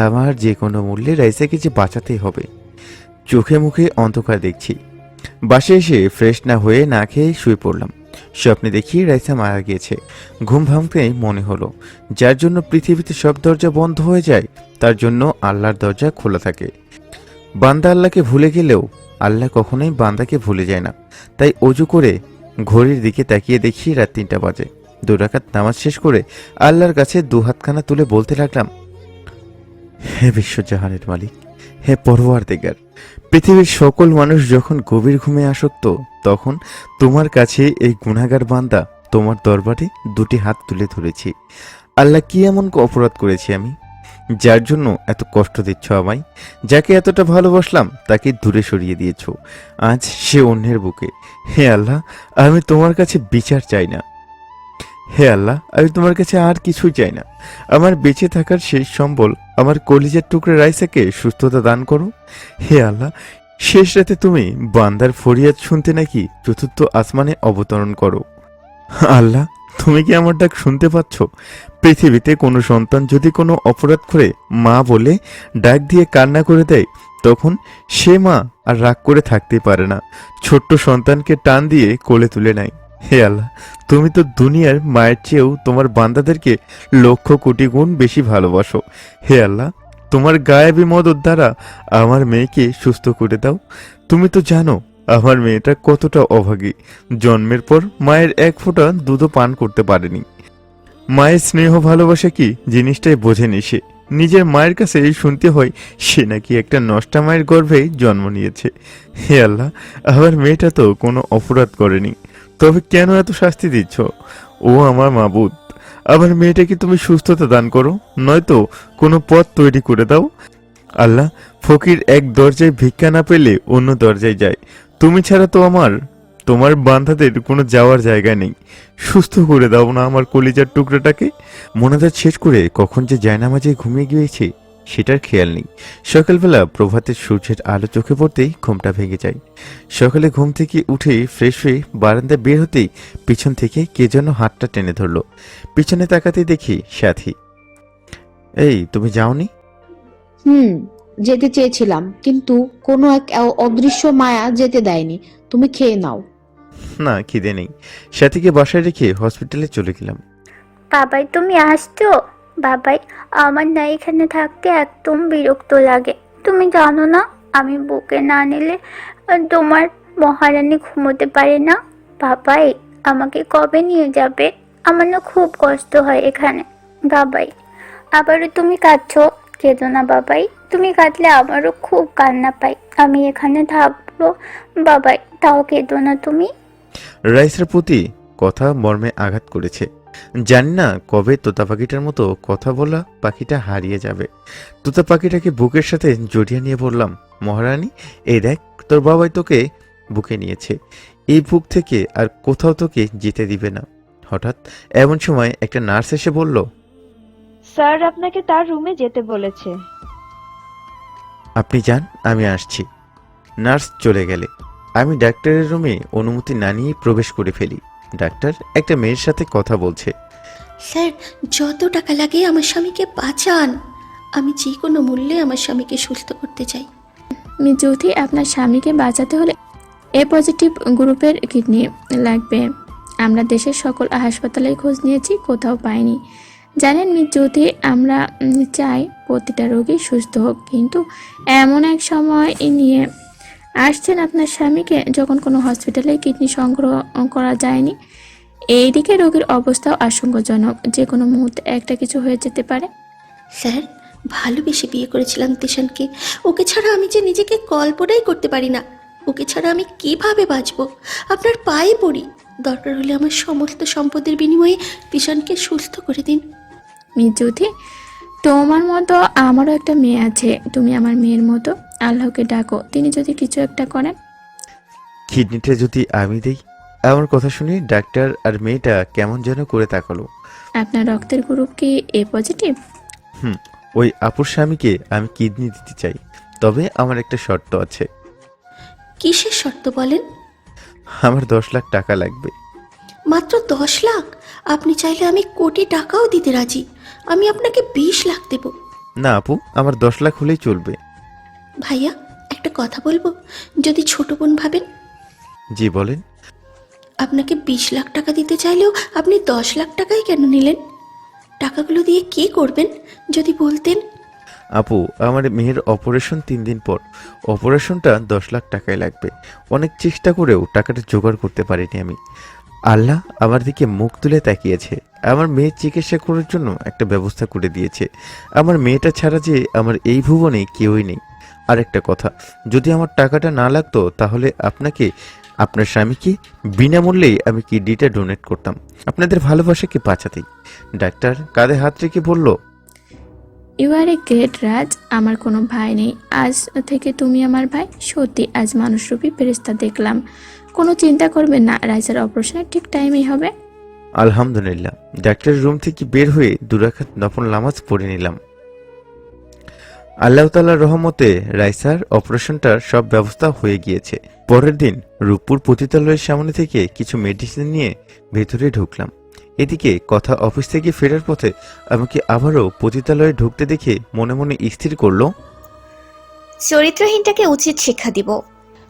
Speaker 2: আমার যে কোনো মূল্যে রাইসাকে যে বাঁচাতেই হবে। চোখে মুখে অন্ধকার দেখছি। বাসে এসে ফ্রেশ না হয়ে না খেয়ে শুয়ে পড়লাম। স্বপ্নে দেখি রাইসা মারা গিয়েছে। ঘুম ভাঙতেই মনে হলো, যার জন্য পৃথিবীতে সব দরজা বন্ধ হয়ে যায়, তার জন্য আল্লাহর দরজা খোলা থাকে। বান্দা আল্লাহকে ভুলে গেলেও আল্লাহ কখনোই বান্দাকে ভুলে যায় না। তাই অজু করে ঘড়ির দিকে তাকিয়ে দেখি রাত 3টা বাজে। 2 রাকাত নামাজ শেষ করে আল্লাহর কাছে 2 হাতখানা তুলে বলতে লাগলাম, হে বিশ্বজাহানের মালিক, হে পরওয়ারদিগার, পৃথিবীর সকল মানুষ যখন গভীর ঘুমে আসক্ত, তখন তোমার কাছে এই গুনাহগার বান্দা তোমার দরবারে 2টি হাত তুলে ধরেছি। আল্লাহ, কি এমন অপরাধ করেছি আমি, যার জন্য এত কষ্ট দিচ্ছ আমায়? যাকে এতটা ভালোবাসলাম তাকে দূরে সরিয়ে দিয়েছ। আজ সে অন্যের বুকে। হে আল্লাহ, আমি তোমার কাছে বিচার চাই না। হে আল্লাহ, আমি তোমার কাছে আর কিছুই চাই না। আমার বেঁচে থাকার শেষ সম্বল আমার কলিজার টুকরা রাইসাকে সুস্থতা দান করো। হে আল্লাহ, শেষ রাতে তুমি বান্দার ফরিয়াদ শুনতে নাকি 4র্থ আসমানে অবতরণ করো। আল্লাহ, তুমি কি আমার ডাক শুনতে পাচ্ছ? পৃথিবীতে কোনো সন্তান যদি কোনো অপরাধ করে মা বলে ডাক দিয়ে কান্না করে দেয়, তখন সে মা আর রাগ করে থাকতে পারে না, ছোট্ট সন্তানকে টান দিয়ে কোলে তুলে নেয়। হে আল্লাহ, তুমি তো দুনিয়ার মায়ের চেয়েও তোমার বান্দাদেরকে লক্ষ কোটি গুণ বেশি ভালোবাসো। হে আল্লাহ, তোমার গায়েবী মদত দ্বারা আমার মেয়েকে সুস্থ করে দাও। তুমি তো জানো আমার মেয়েটা কতটা অভাগী। জন্মের পর মায়ের 1 ফোঁটা দুধও পান করতে পারেনি। মায়ের স্নেহ ভালোবাসা কি জিনিসটাই বোঝেনি সে। নিজের মায়ের কাছে শুনতে হয় সে নাকি একটা নষ্টা মায়ের গর্ভেই জন্ম নিয়েছে। হে আল্লাহ, আমার মেয়েটা তো কোনো অপরাধ করেনি, তবে কেন এত শাস্তি দিচ্ছ? ও আমার মাবুদ, আমার মেয়েটাকে তুমি সুস্থতা দান করো, নয়তো কোনো পথ তৈরি করে দাও। আল্লাহ, ফকির এক দরজায় ভিক্ষা না পেলে অন্য দরজায় যায়। তুমি ছাড়া তো তোমার বান্ধাদের কোনো যাওয়ার জায়গা নেই। সুস্থ করে দাও না আমার কলিজার টুকরাটাকে। মোনাজাত শেষ করে কখন যে জায়নামাজে ঘুমিয়ে গিয়েছি সেটার খেয়াল নেই। সকালবেলা প্রভাতের সূর্যের আলো চোখে পড়তেই ঘুমটা ভেঙে যায়। সকালে ঘুম থেকে উঠে ফ্রেশ হয়ে বারান্দায় বের হতেই পিছন থেকে কে যেন হাতটা টেনে ধরলো। পিছনে তাকাতে দেখি সাথী। এই, তুমি যাওনি?
Speaker 3: যেতে চেয়েছিলাম, কিন্তু কোনো এক অদৃশ্য মায়া যেতে দেয়নি। তুমি খেয়ে নাও।
Speaker 2: না, খিদে নেই। সাথীকে বাসায় রেখে হসপিটালে চলে গেলাম।
Speaker 4: বাবাই তুমি আসছো? বাবাই, আমার না এখানে থাকতে একদম বিরক্ত লাগে। তুমি জানো না, আমি বুকে না নিলে তোমার মহারানী ঘুমোতে পারে না। বাবাই, আমাকে কবে নিয়ে যাবে? আমার না খুব কষ্ট হয় এখানে। বাবাই, আবারও তুমি কাঁদছো? কেঁদো না বাবাই, তুমি কাঁদলে আমারও খুব কান্না পাই। আমি এখানে থাকবো বাবাই, তাও কেঁদো না তুমি।
Speaker 2: রাইসের প্রতি কথা মর্মে আঘাত করেছে। জানি না কবে তোতা পাখিটার মতো কথা বলা পাখিটা হারিয়ে যাবে। তোতা পাখিটাকে বুকের সাথে জড়িয়ে নিয়ে বললাম, মহারানী, এই দেখ, তোর বাবাই তোকে বুকে নিয়েছে। এই বুক থেকে আর কোথাও তোকে যেতে দিবে না। হঠাৎ এমন সময় একটা নার্স এসে বলল,
Speaker 8: স্যার আপনাকে তার রুমে যেতে বলেছে।
Speaker 2: আপনি যান, আমি আসছি। নার্স চলে গেলে আমি ডাক্তারের রুমে অনুমতি না নিয়ে প্রবেশ করে ফেলি। ডাক্তার একটা মেয়ের সাথে কথা বলছে।
Speaker 10: স্যার, যত টাকা লাগে আমার স্বামীকে বাঁচান। আমি যে কোনো মূল্যে আমার স্বামীকে সুস্থ করতে চাই।
Speaker 9: মিস জ্যোতি, আপনার স্বামীকে বাঁচাতে হলে এ পজিটিভ গ্রুপের কিডনি লাগবে। আমরা দেশের সকল হাসপাতালে খোঁজ নিয়েছি, কোথাও পাইনি। জানেন মিস জ্যোতি, আমরা চাই প্রতিটা রোগী সুস্থ হোক, কিন্তু এমন এক সময় নিয়ে আসছেন আপনার স্বামীকে যখন কোনো হসপিটালে কিডনি সংগ্রহ করা যায়নি। এইদিকে রোগীর অবস্থাও আশঙ্কাজনক, যে কোনো মুহূর্তে একটা কিছু হয়ে যেতে পারে।
Speaker 10: স্যার, ভালোবেসে বিয়ে করেছিলাম তিশানকে। ওকে ছাড়া আমি যে নিজেকে কল্পনাই করতে পারি না। ওকে ছাড়া আমি কিভাবে বাঁচবো? আপনার পায়ে পড়ি, দরকার হলে আমার সমস্ত সম্পদের বিনিময়ে তিশানকে সুস্থ করে দিন।
Speaker 9: মিস জ্যোতি, তোমার মতো আমারও একটা মেয়ে আছে। তুমি আমার মেয়ের মতো। আল্লাহকে ডাকো, তিনি যদি কিছু একটা করেন।
Speaker 2: কিডনিটা যদি আমি দেই? আমার কথা শুনে ডাক্তার আর মেয়েটা কেমন যেন করে তাকালো।
Speaker 9: আপনার রক্তের গ্রুপ কি এ পজিটিভ?
Speaker 2: ওই আপুর স্বামীকে আমি কিডনি দিতে চাই, তবে আমার একটা শর্ত আছে।
Speaker 10: কিসের শর্ত বলেন?
Speaker 2: আমার 10 লাখ টাকা লাগবে।
Speaker 10: মাত্র 10 লাখ? আপনি চাইলে আমি কোটি টাকাও দিতে রাজি। আমি আপনাকে 20 লাখ দেব।
Speaker 2: না আপু, আমার 10 লাখ হলেই চলবে।
Speaker 10: ভাইয়া, একটা কথা বলবো? যদি ছোট বোন ভাবেন।
Speaker 2: জি বলেন।
Speaker 10: আপনাকে 20 লাখ টাকা দিতে চাইলেও আপনি 10 লাখ টাকাই কেন নিলেন? টাকাগুলো দিয়ে কি করবেন যদি বলতেন?
Speaker 2: আপু, আমার মেয়ের অপারেশন 3 দিন পর। অপারেশনটা 10 লাখ টাকায় লাগবে। অনেক চেষ্টা করেও টাকাটা জোগাড় করতে পারিনি আমি। আল্লাহ আমার দিকে মুখ তুলে তাকিয়েছে, আমার মেয়ের চিকিৎসা করার জন্য একটা ব্যবস্থা করে দিয়েছে। আমার মেয়েটা ছাড়া যে আমার এই ভুবনে কেউই নেই। আর একটা কথা, যদি আমার টাকাটা না লাগতো তাহলে আপনাকে, আপনার স্বামীকে বিনামূল্যেই আমি কিডনিটা ডোনেট করতাম, আপনাদের ভালোবাসাকে বাঁচাতেই। ডাক্তার কাঁধে হাত রেখে বলল,
Speaker 9: ইউ আর এ গ্রেট রাজ। আমার কোনো ভাই নেই, আজ থেকে তুমি আমার ভাই। সত্যি আজ মানুষরূপী ফেরেশতা দেখলাম। কোনো চিন্তা করবেন না, রাইসার অপারেশনের ঠিক টাইমেই হবে।
Speaker 2: আলহামদুলিল্লাহ। ডাক্তারের রুম থেকে বের হয়ে 2 রাকাত নফল নামাজ পড়ে নিলাম। আল্লাহ তাআলার রহমতে রাইসার অপারেশনটার সব ব্যবস্থা হয়ে গিয়েছে। পরের দিন রূপপুর পতিতালয়ের সামনে থেকে কিছু মেডিসিন নিয়ে ভেতরে ঢুকলাম। এদিকে কথা অফিস থেকে ফেরার পথে আমাকে আবারও পতিতালয়ে ঢুকতে দেখে মনে মনে স্থির করলো,
Speaker 1: চরিত্রহীনটাকে উচিত শিক্ষা দিব।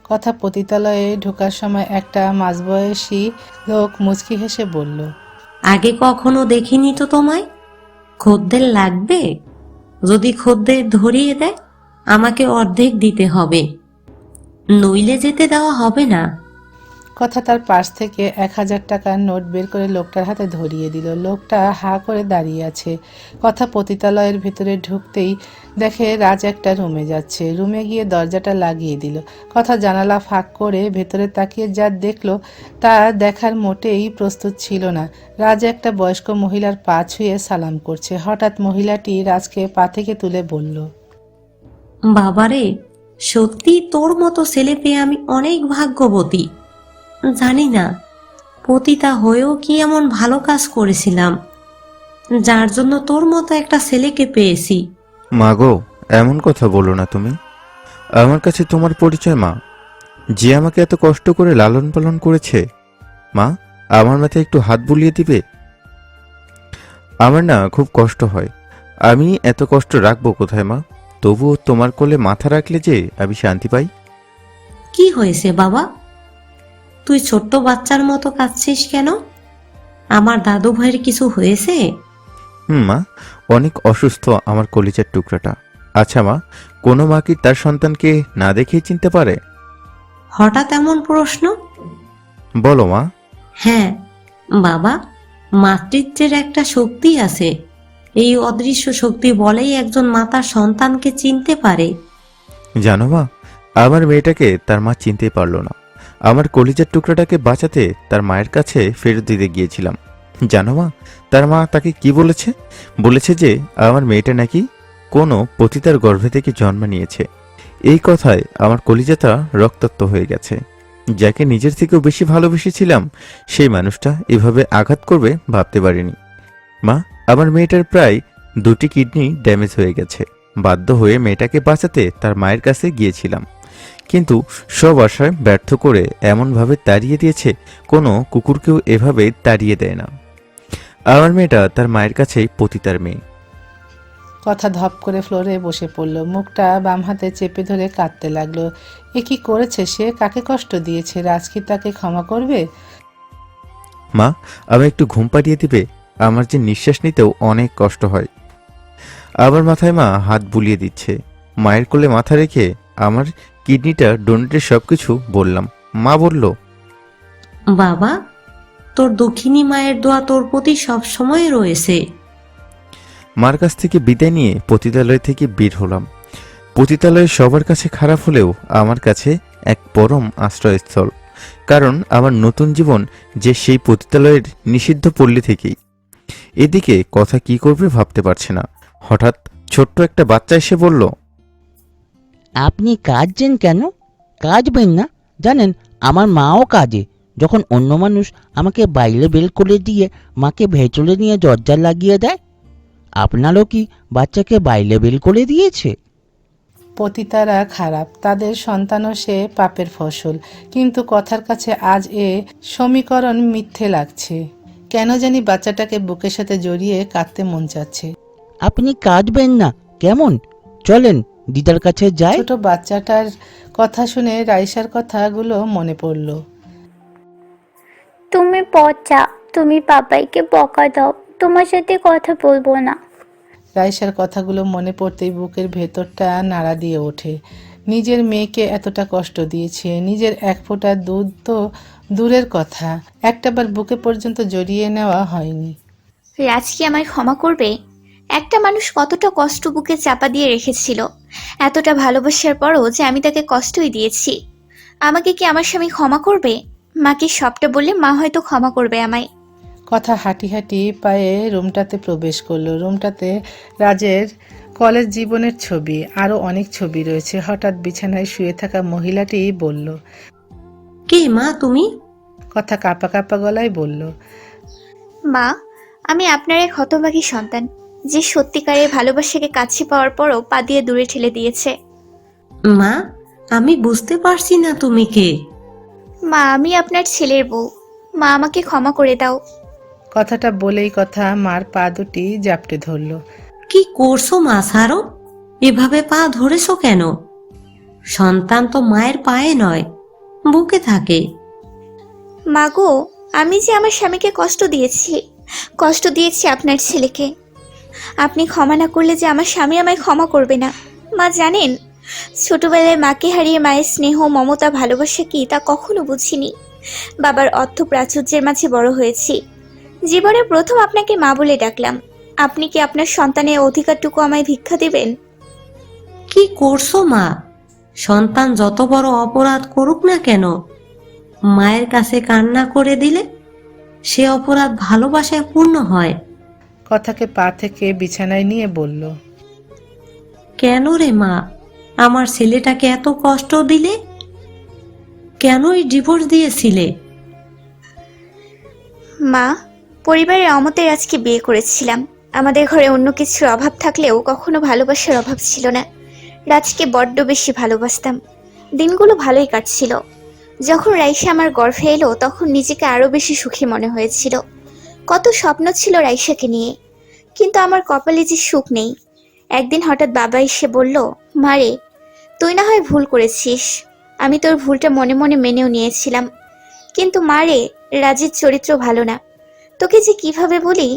Speaker 7: কথা পতিতালয়ে ঢোকার সময় একটা মাঝবয়সী লোক মুচকি হেসে বলল,
Speaker 11: আগে কখনো দেখিনি তো তোমায়। খদ্দের লাগবে? যদি খদ্দের ধরিয়ে দেয় আমাকে অর্ধেক দিতে হবে, নইলে যেতে দেওয়া হবে না।
Speaker 7: কথা তার পাশ থেকে 1000 টাকার নোট বের করে লোকটার হাতে ধরিয়ে দিল। লোকটা হা করে দাঁড়িয়ে আছে। কথা পতিতালয়ের ভেতরে ঢুকতেই দেখে রাজ একটা রুমে যাচ্ছে। রুমে গিয়ে দরজাটা লাগিয়ে দিল। কথা জানালা ফাঁক করে ভেতরে তাকিয়ে যা দেখলো তা দেখার মোটেই প্রস্তুত ছিল না। রাজ একটা বয়স্ক মহিলার পা ছুঁয়ে সালাম করছে। হঠাৎ মহিলাটি রাজকে পা থেকে তুলে বলল,
Speaker 11: বাবারে, সত্যি তোর মতো ছেলে পেয়ে আমি অনেক ভাগ্যবতী। জানি না পতিতা হয়েও কি এমন ভালো কাজ করেছিলাম যার জন্য তোর মতো একটা ছেলেকে পেয়েছি।
Speaker 2: মা গো, এমন কথা বলো না তুমি। আমার কাছে তোমার পরিচয় মা, যে আমাকে এত কষ্ট করে লালন পালন করেছে। মা, আমার মাথায় একটু হাত বুলিয়ে দিবে? আমার না খুব কষ্ট হয়। আমি এত কষ্ট রাখবো কোথায় মা? তবুও তোমার কোলে মাথা রাখলে যে আমি শান্তি পাই।
Speaker 11: কি হয়েছে বাবা, তুই ছোট্ট বাচ্চার মতো কাঁদছিস কেন? আমার দাদু ভাইয়ের কিছু হয়েছে?
Speaker 2: মা, অনেক অসুস্থ আমার কলিজার টুকরাটা। আচ্ছা মা, কোনো মা কি তার সন্তানকে না দেখেই চিনতে পারে?
Speaker 11: হঠাৎ এমন প্রশ্ন?
Speaker 2: বলো মা।
Speaker 11: হ্যাঁ বাবা, মাতৃত্বের একটা শক্তি আছে। এই অদৃশ্য শক্তি বলেই একজন মা তার সন্তানকে চিনতে পারে।
Speaker 2: জানো মা, আমার মেয়েটাকে তার মা চিনতে পারলো না। আমার কলিজার টুকরাটাকে বাঁচাতে তার মায়ের কাছে ফেরত দিতে গিয়েছিলাম। জানো মা, তার মা তাকে কি বলেছে? বলেছে যে আমার মেয়েটা নাকি কোনো পতিতার গর্ভে থেকে জন্ম নিয়েছে। এই কথায় আমার কলিজাটা রক্তাক্ত হয়ে গেছে। যাকে নিজের থেকেও বেশি ভালোবেসেছিলাম, সেই মানুষটা এভাবে আঘাত করবে ভাবতে পারিনি। মা, আমার মেয়েটার প্রায় 2টি কিডনি ড্যামেজ হয়ে গেছে। বাধ্য হয়ে মেয়েটাকে বাঁচাতে তার মায়ের কাছে গিয়েছিলাম, কিন্তু সব আশায় ব্যর্থ করে এমনভাবে তাড়িয়ে দিয়েছে, কোনো কুকুরকেও এভাবে তাড়িয়ে দেয় না। আমার মেয়েটা তার মায়ের কাছেই পতিতার মেয়ে।
Speaker 7: কথা ধপ করে ফ্লোরে বসে পড়ল, মুখটা বাম হাতে চেপে ধরে কাঁদতে লাগলো। এ কি করেছে সে? কাকে কষ্ট দিয়েছে? রাজ কি তাকে ক্ষমা করবে?
Speaker 2: মা, আমি একটু ঘুম পাড়িয়ে দিবে? আমার যে নিঃশ্বাস নিতেও অনেক কষ্ট হয়। আবার মাথায় মা হাত বুলিয়ে দিচ্ছে। মায়ের কোলে মাথা রেখে আমার কিডনিটা ডোনেটের সবকিছু বললাম। মা বলল,
Speaker 11: বাবা, তোর দক্ষিণী মায়ের দোয়া তোর প্রতি সবসময় রয়েছে।
Speaker 2: মার কাছ থেকে বিদায় নিয়ে পতিতালয় থেকে বের হলাম। পতিতালয় সবার কাছে খারাপ হলেও আমার কাছে এক পরম আশ্রয়স্থল। কারণ আমার নতুন জীবন যে সেই পতিতালয়ের নিষিদ্ধ পল্লী থেকেই। এদিকে কথা কি করবে ভাবতে পারছে না। হঠাৎ ছোট্ট একটা বাচ্চা এসে বলল,
Speaker 12: আপনি কাঁদছেন কেন? কাঁদবেন না, জানেন আমার মাও কাঁদে যখন অন্য মানুষ আমাকে বাইরে বের করে দিয়ে মাকে ভেতরে নিয়ে দরজা লাগিয়ে দেয়। আপনারও কি বাচ্চাকে বাইরে বের করে দিয়েছে?
Speaker 7: পতিতারা খারাপ, তাদের সন্তানও সে পাপের ফসল। কিন্তু কথার কাছে আজ এ সমীকরণ মিথ্যে লাগছে। কেন জানি বাচ্চাটাকে বুকের সাথে জড়িয়ে কাঁদতে মন চাচ্ছে।
Speaker 12: আপনি কাঁদবেন না কেমন, চলেন দিদার কাছে যাই।
Speaker 7: ছোট বাচ্চাটার কথা শুনে রাইসার কথাগুলো মনে পড়ল।
Speaker 4: তুমি পচা, তুমি বাবাইকে বকা দাও, তোমার সাথে কথা বলবো না।
Speaker 7: রাইসার কথাগুলো মনে পড়তেই বুকের ভেতরটা নাড়া দিয়ে ওঠে। নিজের মেয়েকে এতটা কষ্ট দিয়েছে, নিজের এক ফোঁটা দুধ তো দূরের কথা, একটাবার বুকে পর্যন্ত জড়িয়ে নেওয়া হয়নি।
Speaker 1: রাজ কি আমায় ক্ষমা করবে? একটা মানুষ কতটা কষ্ট বুকে চাপা দিয়ে রেখেছিল, এতটা ভালোবাসার পরও যে আমি তাকে কষ্টই দিয়েছি। আমাকে কি আমার স্বামী ক্ষমা করবে? মাকে সবটা বললে মা হয়তো ক্ষমা করবে আমায়।
Speaker 7: কথা হাঁটি হাঁটি পায়ে রুমটাতে প্রবেশ করলো। রুমটাতে রাজের কলেজ জীবনের ছবি, আরও অনেক ছবি রয়েছে। হঠাৎ বিছানায় শুয়ে থাকা মহিলাটি বলল,
Speaker 11: কে মা তুমি?
Speaker 7: কথা কাঁপা কাঁপা গলায় বলল,
Speaker 1: মা, আমি আপনার এক হতভাগী সন্তান, যে সত্যিকারের ভালোবাসাকে কাছে পাওয়ার পরও পা দিয়ে দূরে ঠেলে দিয়েছে।
Speaker 11: মা, আমি বুঝতে পারছি না তুমি কে।
Speaker 1: মা, আমি আপনার ছেলের বউ। মা, আমাকে ক্ষমা করে দাও।
Speaker 7: কথাটা বলেই কথা মার পা দুটি জাপটে ধরল।
Speaker 11: কি করছো মা? ছাড়ো, এভাবে পা ধরেছো কেন? সন্তান তো মায়ের পায়ে নয়, বুকে থাকে।
Speaker 1: মা গো, আমি যে আমার স্বামীকে কষ্ট দিয়েছি আপনার ছেলেকে। আপনি ক্ষমা না করলে যে আমার স্বামী আমায় ক্ষমা করবে না। মা জানেন, ছোটবেলায় মাকে হারিয়ে মায়ের স্নেহ, মমতা, ভালোবাসা কি তা কখনো বুঝিনি। বাবার অর্থ প্রাচুর্যের মাঝে বড় হয়েছি। জীবনে প্রথম আপনাকে মা বলে ডাকলাম। আপনি কি আপনার সন্তানের অধিকারটুকু আমায় ভিক্ষা দেবেন?
Speaker 11: কি করছো মা? সন্তান যত বড় অপরাধ করুক না কেন, মায়ের কাছে কান্না করে দিলে সে অপরাধ ভালোবাসায় পূর্ণ হয়।
Speaker 7: কথাকে পা থেকে বিছানায় নিয়ে বলল,
Speaker 11: কেন রে মা, আমার ছেলেটাকে এত কষ্ট দিলে? কেনই ডিভোর্স দিয়েছিলে?
Speaker 1: মা, পরিবারের অমতে রাজকে বিয়ে করেছিলাম। আমাদের ঘরে অন্য কিছুর অভাব থাকলেও কখনো ভালোবাসার অভাব ছিল না। রাজকে বড্ড বেশি ভালোবাসতাম। দিনগুলো ভালোই কাটছিল। যখন রাইসা আমার গর্ভে এলো তখন নিজেকে আরো বেশি সুখী মনে হয়েছিল। কত স্বপ্ন ছিল রাইসাকে নিয়ে, কিন্তু আমার কপালে যে সুখ নেই। একদিন হঠাৎ বাবা এসে বলল, মারে, তুই না হয় ভুল করেছিস। আমি তোর ভুলটা মনে মনে মেনেও নিয়েছিলাম, কিন্তু মারে, রাজের চরিত্র ভালো না। তোকে যে কিভাবে বলি।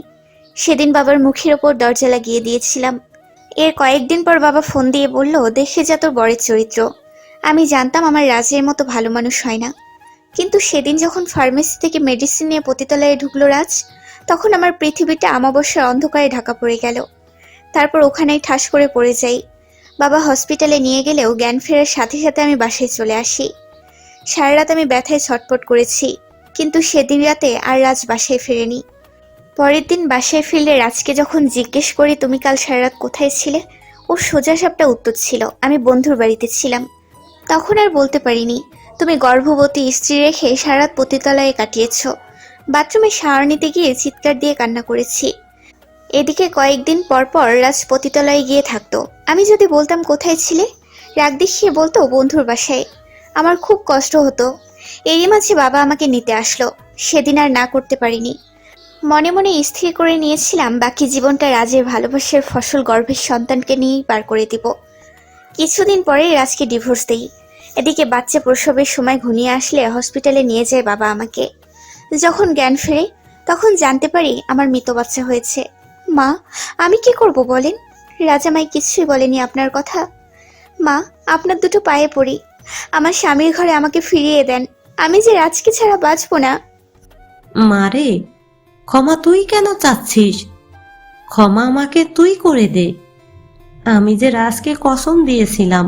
Speaker 1: সেদিন বাবার মুখের ওপর দরজা লাগিয়ে দিয়েছিলাম। এর কয়েকদিন পর বাবা ফোন দিয়ে বলল, দেখে যা তোর বরের চরিত্র। আমি জানতাম আমার রাজের মতো ভালো মানুষ হয় না, কিন্তু সেদিন যখন ফার্মেসি থেকে মেডিসিন নিয়ে পতিতালয়ে ঢুকলো রাজ, তখন আমার পৃথিবীটা অমাবস্যার অন্ধকারে ঢাকা পড়ে গেল। তারপর ওখানেই ঠাস করে পড়ে যাই। বাবা হসপিটালে নিয়ে গেলেও জ্ঞান ফেরার সাথে সাথে আমি বাসায় চলে আসি। সারা রাত আমি ব্যথায় ছটফট করেছি, কিন্তু সেদিন রাতে আর রাজ বাসায় ফেরেনি। পরের দিন বাসায় ফিরলে রাজকে যখন জিজ্ঞেস করি, তুমি কাল সারা রাত কোথায় ছিলে, ওর সোজা সাপটা উত্তর ছিল, আমি বন্ধুর বাড়িতে ছিলাম। তখন আর বলতে পারিনি, তুমি গর্ভবতী স্ত্রী রেখে সারা রাত পতিতালয়ে কাটিয়েছ। বাথরুমে শাওয়ার নিতে গিয়ে চিৎকার দিয়ে কান্না করেছি। এদিকে কয়েকদিন পর পর রাজ পতিতালয়ে গিয়ে থাকতো। আমি যদি বলতাম কোথায় ছিলে, রাগ দেখিয়ে বলতো বন্ধুর বাসায়। আমার খুব কষ্ট হতো। এরই মাঝে বাবা আমাকে নিতে আসলো। সেদিন আর না করতে পারিনি। মনে মনে স্থির করে নিয়েছিলাম বাকি জীবনটা রাজের ভালোবাসার ফসল গর্ভের সন্তানকে নিয়েই পার করে দিব। কিছুদিন পরেই রাজকে ডিভোর্স দেই। এদিকে বাচ্চা প্রসবের সময় ঘনিয়ে আসলে হসপিটালে নিয়ে যায় বাবা আমাকে। যখন জ্ঞান ফেরে তখন জানতে পারি আমার মৃত বাচ্চা হয়েছে। মা, আমি কি করব বলেন? রাজা মাই কিছুই বলেনি আপনার কথা। মা, আপনার দুটো পায়ে পড়ি, আমার স্বামীর ঘরে আমাকে ফিরিয়ে দেন। আমি যে রাজকে ছাড়া বাঁচবো না।
Speaker 11: মারে, ক্ষমা তুই কেন চাচ্ছিস? ক্ষমা আমাকে তুই করে দে। আমি যে রাজকে কসম দিয়েছিলাম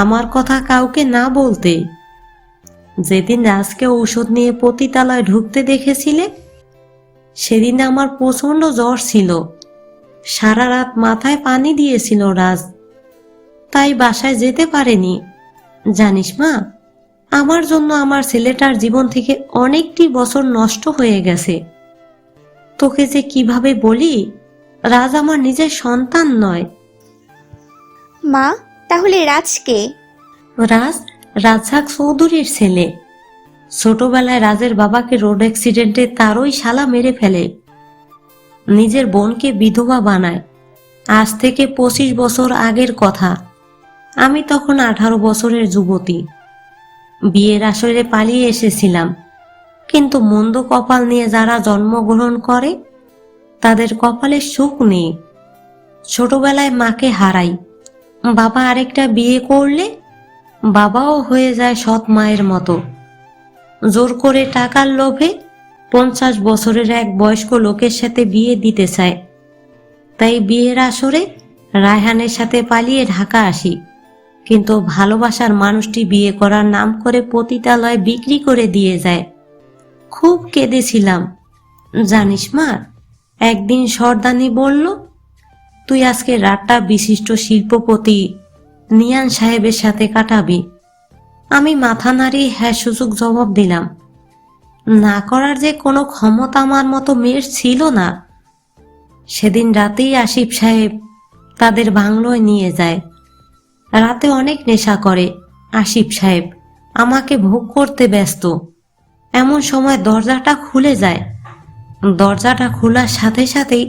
Speaker 11: আমার কথা কাউকে না বলতে। যেদিন রাজকে ঔষধ নিয়ে পতিতালয়ে ঢুকতে দেখেছিলে, সেদিন আমার প্রচন্ড জ্বর ছিল। সারা রাত মাথায় পানি দিয়েছিল রাজ, তাই বাসায় যেতে পারেনি। জানিস মা, আমার জন্য আমার ছেলেটার জীবন থেকে অনেকটি বছর নষ্ট হয়ে গেছে। তোকে যে কিভাবে বলি, রাজ আমার নিজের সন্তান নয়।
Speaker 1: মা, তাহলে রাজকে?
Speaker 11: রাজ রাজহাক চৌধুরীর ছেলে। ছোটবেলায় রাজের বাবাকে রোড অ্যাক্সিডেন্টে তারই শালা মেরে ফেলে, নিজের বোনকে বিধবা বানায়। আজ থেকে 25 বছর আগের কথা। আমি তখন 18 বছরের যুবতী। বিয়ের আসরে পালিয়ে এসেছিলাম, কিন্তু মন্দ কপাল নিয়ে যারা জন্মগ্রহণ করে তাদের কপালে সুখ নেই। ছোটবেলায় মাকে হারাই। বাবা আরেকটা বিয়ে করলে বাবাও হয়ে যায় সৎ মায়ের মতো। জোর করে টাকার লোভে 50 বছরের এক বয়স্ক লোকের সাথে বিয়ে দিতে চায়। তাই বিয়ের আসরে রায়হানের সাথে পালিয়ে ঢাকা আসি, কিন্তু ভালোবাসার মানুষটি বিয়ে করার নাম করে পতিতালয় বিক্রি করে দিয়ে যায়। খুব কেঁদেছিলাম। জানিস মা, একদিন সর্দানি বলল, তুই আজকে রাতটা বিশিষ্ট শিল্পপতি নিয়ান সাহেবের সাথে কাটাবি। আমি মাথা নাড়িয়ে হ্যাঁ সুযোগ জবাব দিলাম। না করার যে কোনো ক্ষমতা আমার মতো মেয়ের ছিল না। সেদিন রাতেই আসিফ সাহেব তাদের বাংলোয় নিয়ে যায়। রাতে অনেক নেশা করে আসিফ সাহেব, আমাকে ভোগ করতে ব্যস্ত। এমন সময় দরজাটা খুলে যায়। দরজাটা খোলার সাথে সাথেই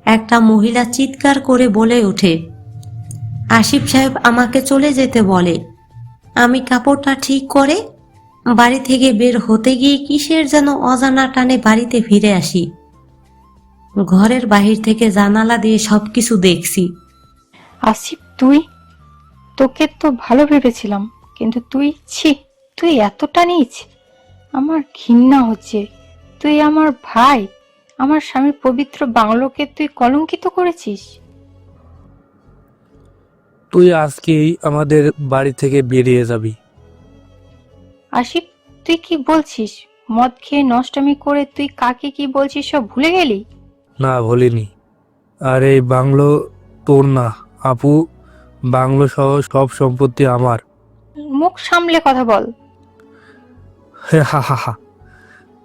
Speaker 11: একটা মহিলা চিৎকার করে বলে ওঠে, আসিফ সাহেব আমাকে চলে যেতে বলে। আমি কাপড়টা ঠিক করে বাড়ি থেকে বের হতে গিয়ে কিসের যেন অজানা টানে বাড়িতে ফিরে আসি। ঘরের বাহির থেকে জানালা দিয়ে সবকিছু দেখছি।
Speaker 13: আসিফ, তুই? তোকে তো ভালো ভেবেছিলাম, কিন্তু তুই এতটা নীচ। আমার ঘৃণা হচ্ছে। তুই আমার ভাই, আমার স্বামীর পবিত্র বাংলোকে তুই কলঙ্কিত করেছিস।
Speaker 14: তুই আজকেই আমাদের বাড়ি থেকে বেরিয়ে যাবি।
Speaker 13: আসিফ, তুই কি বলছিস? মদ খেয়ে নষ্টামি করে তুই কাকে কি বলছিস সব ভুলে গেলি?
Speaker 14: না, ভুলিনি। আর এই বাংলো তোর না, আপু, বাংলো সহ সব সম্পত্তি আমার।
Speaker 13: মুখ সামলে কথা বল।
Speaker 14: হে হা হা হা,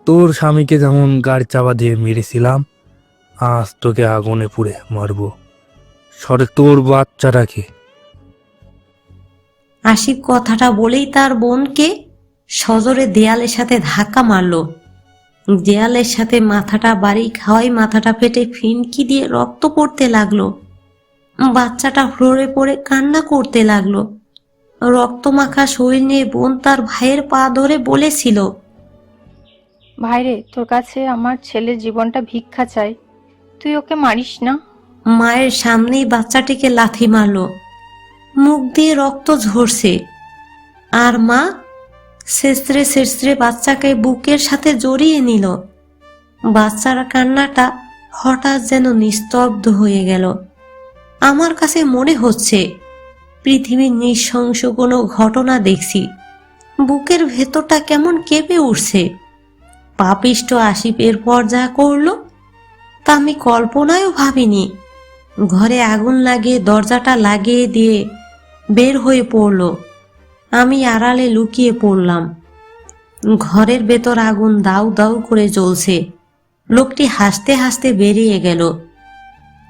Speaker 14: তোর স্বামীকে যেমন গাড়ি চাপা দিয়ে মেরেছিলাম, আজ তোকে আগুনে পুড়ে মারবো। সরে তোর বাচ্চাটাকে।
Speaker 11: আশিক কথাটা বলেই তার বোনকে সজোরে দেয়ালের সাথে ধাক্কা মারলো। দেয়ালের সাথে মাথাটা বাড়ি খাওয়াই মাথাটা ফেটে ফিনকি দিয়ে রক্ত পড়তে লাগলো। বাচ্চাটা ফ্লোরে পড়ে কান্না করতে লাগলো। রক্তমাখা শরীর নিয়ে বোন তার ভাইয়ের পা ধরে বলেছিল,
Speaker 13: ভাইরে, তোর কাছে আমার ছেলের জীবনটা ভিক্ষা চাই, তুই ওকে মারিস না।
Speaker 11: মায়ের সামনেই বাচ্চাটিকে লাথি মারলো। মুখ দিয়ে রক্ত ঝরছে, আর মা শেষরে শেষরে বাচ্চাকে বুকের সাথে জড়িয়ে নিল। বাচ্চার কান্নাটা হঠাৎ যেন নিস্তব্ধ হয়ে গেল। আমার কাছে মনে হচ্ছে পৃথিবীর নৃশংস কোনো ঘটনা দেখছি। বুকের ভেতরটা কেমন কেঁপে উঠছে। পাপিষ্ট আসিফ এরপর যা করলো তা আমি কল্পনায়ও ভাবিনি। ঘরে আগুন লাগিয়ে দরজাটা লাগিয়ে দিয়ে বের হয়ে পড়ল। আমি আড়ালে লুকিয়ে পড়লাম। ঘরের ভেতর আগুন দাউ দাউ করে জ্বলছে। লোকটি হাসতে হাসতে বেরিয়ে গেল।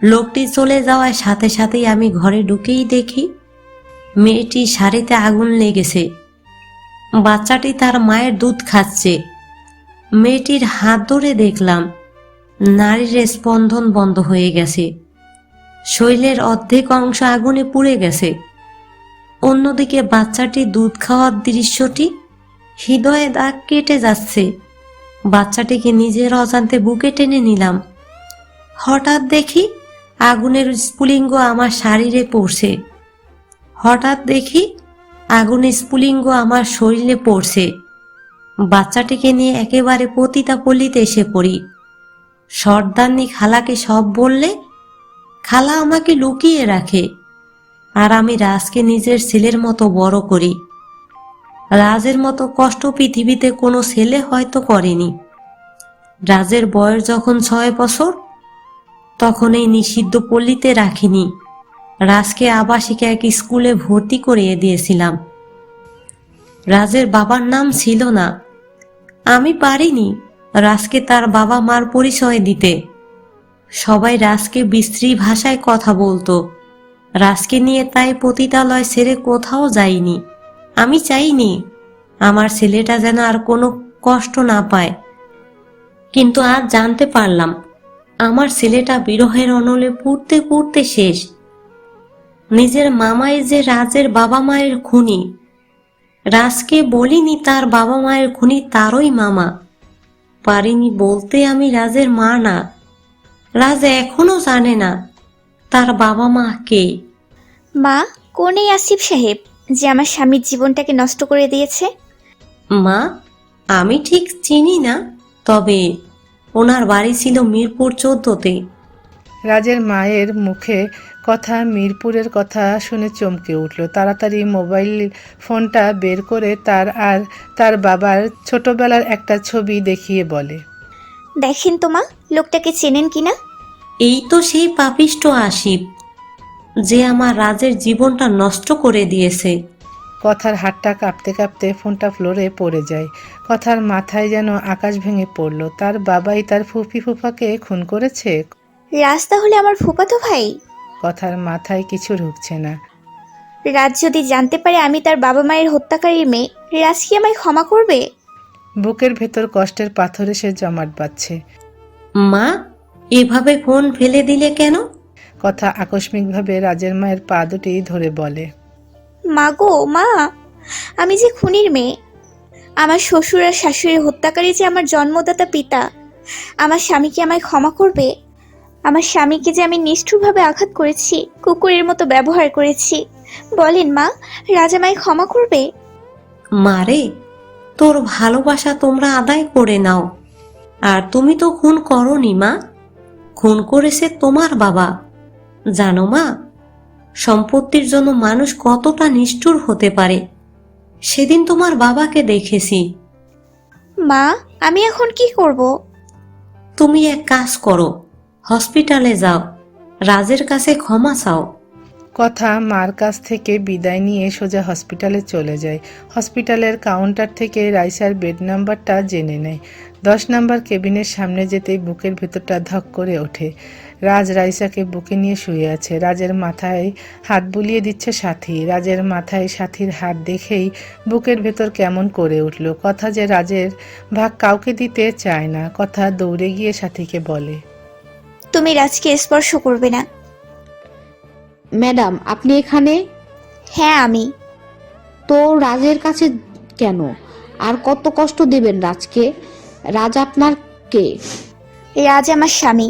Speaker 11: লোকটি চলে যাওয়ার সাথে সাথেই আমি ঘরে ঢুকেই দেখি মেয়েটির শাড়িতে আগুন লেগেছে। বাচ্চাটি তার মায়ের দুধ খাচ্ছে। মেয়েটির হাত ধরে দেখলাম নারীর স্পন্দন বন্ধ হয়ে গেছে। শরীরের অর্ধেক অংশ আগুনে পুড়ে গেছে। অন্যদিকে বাচ্চাটির দুধ খাওয়ার দৃশ্যটি হৃদয়ে দাগ কেটে যাচ্ছে। বাচ্চাটিকে নিজের অজান্তে বুকে টেনে নিলাম। হঠাৎ দেখি আগুনের স্ফুলিঙ্গ আমার শরীরে পড়ছে। হঠাৎ দেখি আগুনের স্ফুলিঙ্গ আমার শরীরে পড়ছে। বাচ্চাটিকে নিয়ে একেবারে পতিতা পল্লীতে এসে পড়ি। সর্দারনি খালাকে সব বললে খালা আমাকে লুকিয়ে রাখে, আর আমি রাজকে নিজের ছেলের মতো বড় করি। রাজের মতো কষ্ট পৃথিবীতে কোনো ছেলে হয়তো করেনি। রাজের বয়স যখন 6 বছর, তখন এই নিষিদ্ধ পল্লীতে রাখিনি। রাজকে আবাসিক এক স্কুলে ভর্তি করিয়ে দিয়েছিলাম। রাজের বাবার নাম ছিল না। আমি পারিনি রাজকে তার বাবা মার পরিচয় দিতে। সবাই রাজকে বিশ্রী ভাষায় কথা বলতো। রাজকে নিয়ে তাই পতিতালয় ছেড়ে কোথাও যাইনি। আমি চাইনি আমার ছেলেটা যেন আর কোনো কষ্ট না পায়। কিন্তু আজ জানতে পারলাম আমার ছেলেটা বিরহের অনলে পুড়তে পুড়তে শেষ। নিজের মামাই যে রাজের বাবা মায়ের খুনি। রাজকে বলিনি তার বাবা মায়ের খুনি তারই মামা। পারিনি বলতে আমি রাজের মা না। রাজ এখনো জানে না তার বাবা মা কে।
Speaker 1: মা, কোন এই আসিফ সাহেব যে আমার স্বামীর জীবনটাকে নষ্ট করে দিয়েছে?
Speaker 11: মা, আমি ঠিক চিনি না, তবে ওনার বাড়ি ছিল মিরপুর 14তে।
Speaker 7: রাজের মায়ের মুখে কথা মিরপুরের কথা শুনে চমকে উঠল। তাড়াতাড়ি মোবাইল ফোনটা বের করে তার আর তার বাবার ছোটবেলার একটা ছবি দেখিয়ে বলে,
Speaker 1: দেখেন তো মা, লোকটাকে চেনেন কিনা?
Speaker 11: এই তো সেই পাপিষ্ট আসিফ যে আমার রাজের জীবনটা নষ্ট করে দিয়েছে।
Speaker 7: কথার হাতটা কাঁপতে কাঁপতে ফোনটা ফ্লোরে পড়ে যায়। কথার মাথায় যেন আকাশ ভেঙে পড়ল। তার বাবাই তার ফুফি ফুফাকে খুন করেছে।
Speaker 1: রাজ তাহলে আমার ফুফাতো ভাই?
Speaker 7: কথার মাথায় কিছু ঢুকছে না।
Speaker 1: রাজ যদি জানতে পারে আমি তার বাবা মায়ের হত্যাকারীর মেয়ে, রাজ কি আমায় ক্ষমা করবে?
Speaker 7: বুকের ভেতর কষ্টের পাথর এসে জমাট বাঁধছে।
Speaker 11: মা, এভাবে ফোন ফেলে দিলে কেন?
Speaker 7: কথা আকস্মিকভাবে রাজের মায়ের পা দুটি ধরে বলে,
Speaker 1: মা গো মা, আমি যে খুনির মেয়ে। আমার শ্বশুর আর শাশুড়ির হত্যাকারী যে আমার জন্মদাতা পিতা। আমার স্বামী কি আমায় ক্ষমা করবে? আমার স্বামীকে যে আমি নিষ্ঠুরভাবে আঘাত করেছি, কুকুরের মতো ব্যবহার করেছি, বলেন মা, রাজ আমায় ক্ষমা করবে?
Speaker 11: মারে, তোর ভালোবাসা তোমরা আদায় করে নাও। আর তুমি তো খুন করনি মা, খুন করেছে তোমার বাবা। জানো মা, সম্পত্তির জন্য মানুষ কতটা নিষ্ঠুর হতে পারে। সেদিন তোমার বাবাকে দেখেছি।
Speaker 1: মা, আমি এখন কি করব?
Speaker 11: তুমি এক কাজ করো, হসপিটালে যাও, রাজের কাছে ক্ষমা চাও।
Speaker 7: কথা মার কাছ থেকে বিদায় নিয়ে সোজা হসপিটালে চলে যায়। হসপিটালের কাউন্টার থেকে রাইসার বেড নাম্বারটা জেনে নেয়। 10 নাম্বার কেবিনের সামনে যেতেই বুকের ভেতরটা ধক করে ওঠে। রাজ রাইসাকে বুকে নিয়ে শুয়ে আছে। রাজের মাথায় হাত বুলিয়ে দিচ্ছে সাথী। রাজের মাথায় সাথীর হাত দেখেই বুকের ভেতর কেমন করে উঠল। কথা যে রাজের ভাগ কাউকে দিতে চায় না। কথা দৌড়ে গিয়ে সাথীকে বলে,
Speaker 1: তুমি রাজকে স্পর্শ করবে না।
Speaker 3: ম্যাডাম আপনি এখানে?
Speaker 1: হ্যাঁ আমি।
Speaker 3: তো রাজের কাছে কেন? আর কত কষ্ট দেবেন রাজকে? রাজ আপনার কে?
Speaker 1: রাজ আমার স্বামী।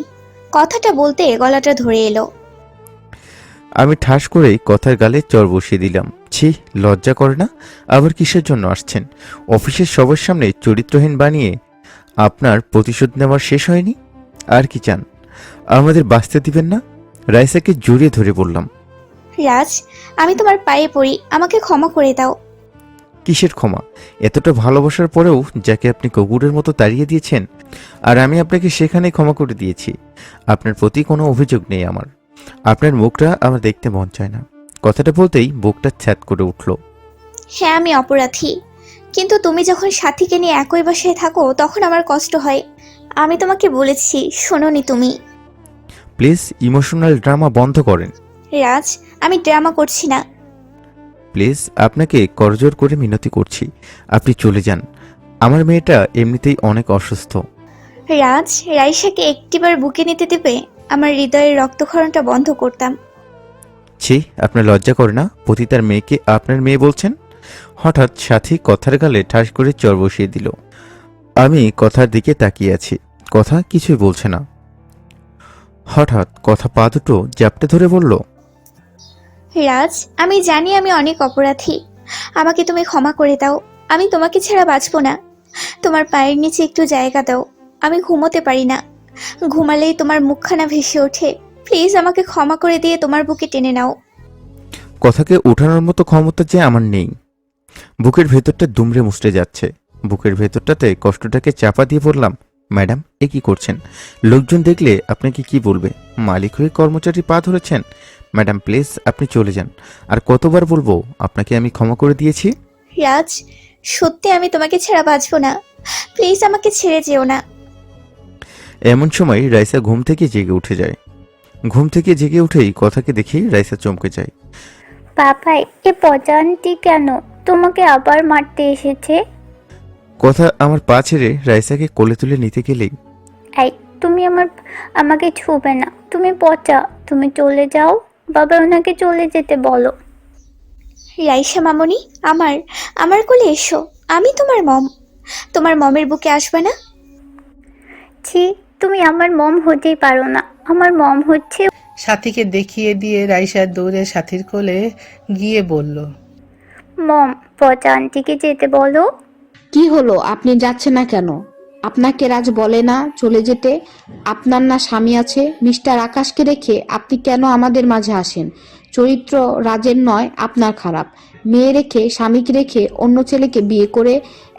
Speaker 1: কথাটা বলতে গলাটা ধরে এলো।
Speaker 2: আমি ঠাস করেই কথার গালে চর বসিয়ে দিলাম। ছি, লজ্জা করে না? আবার কিসের জন্য আসছেন? অফিসের সবার সামনে চরিত্রহীন বানিয়ে আপনার প্রতিশোধ নেওয়ার শেষ হয়নি? আর কি চান? আমাদের বাঁচতে দিবেন না? রাইসাকে জড়িয়ে ধরে বললাম,
Speaker 1: রাজ, আমি তোমার পায়ে পড়ি, আমাকে ক্ষমা করে দাও।
Speaker 2: কিসের ক্ষমা? এতটা ভালোবাসার পরেও যাকে আপনি কুকুরের মতো তাড়িয়ে দিয়েছেন, আর আমি আপনাকে সেখানে ক্ষমা করে দিয়েছি। আপনার প্রতি কোনো অভিযোগ নেই আমার। আপনার মুখটা আমার দেখতে মন চায় না। কথাটা বলতেই বুকটা ছ্যাদ করে উঠল।
Speaker 1: হ্যাঁ আমি অপরাধী, কিন্তু তুমি যখন সাথীকে নিয়ে একই বাসায় থাকো তখন আমার কষ্ট হয়। আমি তোমাকে বলেছি, শোনোনি তুমি।
Speaker 2: প্লিজ ইমোশনাল ড্রামা বন্ধ করেন।
Speaker 1: রাজ, আমি ড্রামা করছি না।
Speaker 2: প্লিজ আপনাকে করজোর করে মিনতি করছি, আপনি চলে যান। আমার মেয়েটা এমনিতেই অনেক অসুস্থ।
Speaker 1: রাজ, রাইসাকে একটিবার বুকে নিতে দেবে? আমার হৃদয়ের রক্তক্ষরণটা বন্ধ করতাম।
Speaker 2: ছি, আপনার লজ্জা করে না? পতিতার মেয়েকে আপনার মেয়ে বলছেন? হঠাৎ সাথী কথার গালে ঠাস করে চর বসিয়ে দিল। আমি কথার দিকে তাকিয়ে আছি। কথা কিছুই বলছে না। হঠাৎ কথা পা দুটো জাপটে ধরে বলল,
Speaker 1: রাজ, আমি জানি আমি অনেক অপরাধী। আমাকে তুমি ক্ষমা করে দাও। আমি তোমাকে ছাড়া বাঁচবো না। তোমার পায়ের নিচে একটু জায়গা দাও। আমি ঘুমোতে পারি না। ঘুমালেই তোমার মুখখানা ভেসে ওঠে। প্লিজ আমাকে ক্ষমা করে দিয়ে তোমার বুকে টেনে নাও।
Speaker 2: কথাকে ওঠানোর মতো ক্ষমতা যে আমার নেই। বুকের ভেতরটা দুমড়ে মুচড়ে যাচ্ছে। বুকের ভেতরটাতে কষ্টটাকে চাপা দিয়ে বললাম, ম্যাডাম এ কি করছেন? লোকজন দেখলে আপনাকে কি বলবে? মালিক হয়ে কর্মচারী পা ধরেছেন। ম্যাডাম প্লিজ আপনি চলে যান। আর কতবার বলবো আপনাকে আমি ক্ষমা করে দিয়েছি?
Speaker 1: রাজ, সত্যি আমি তোমাকে ছাড়া বাঁচবো না। প্লিজ আমাকে ছেড়ে যেও না।
Speaker 2: এমন সময় রাইসা ঘুম থেকে জেগে উঠে যায়। ঘুম থেকে জেগে উঠেই কথাকে দেখেই রাইসা চমকে যায়।
Speaker 4: বাবাই, এ পচা আন্টি কেন তোমাকে আবার মারতে এসেছে?
Speaker 2: কথা আমার পা ছেড়ে রাইসাকে কোলে তুলে নিতে গেলেই,
Speaker 4: এই তুমি আমাকে ছুবে না, তুমি পচা, তুমি চলে যাও। বাবা ওনাকে চলে যেতে বলো।
Speaker 1: রাইসা মামনি, আমার কোলে এসো। আমি তোমার মম। তোমার মমের বুকে আসবে না?
Speaker 4: ছি, তুমি আমার মম হতেই পারো না। আমার মম হচ্ছে।
Speaker 7: সাথীকে দেখিয়ে দিয়ে রাইসা দৌড়ে সাথীর কোলে গিয়ে বলল,
Speaker 4: মম, পচা আন্টিকে যেতে বলো।
Speaker 3: কি হলো, আপনি যাচ্ছেন না কেন? আপনাকে রাজ বলে না চলে যেতে? আপনার না স্বামী আছে? মিস্টার আকাশকে রেখে আপনি কেন আমাদের মাঝে আসেন? চরিত্র রাজের নয়, আপনার খারাপ। মেয়ে রেখে, স্বামীকে রেখে অন্য ছেলেকে বিয়ে করে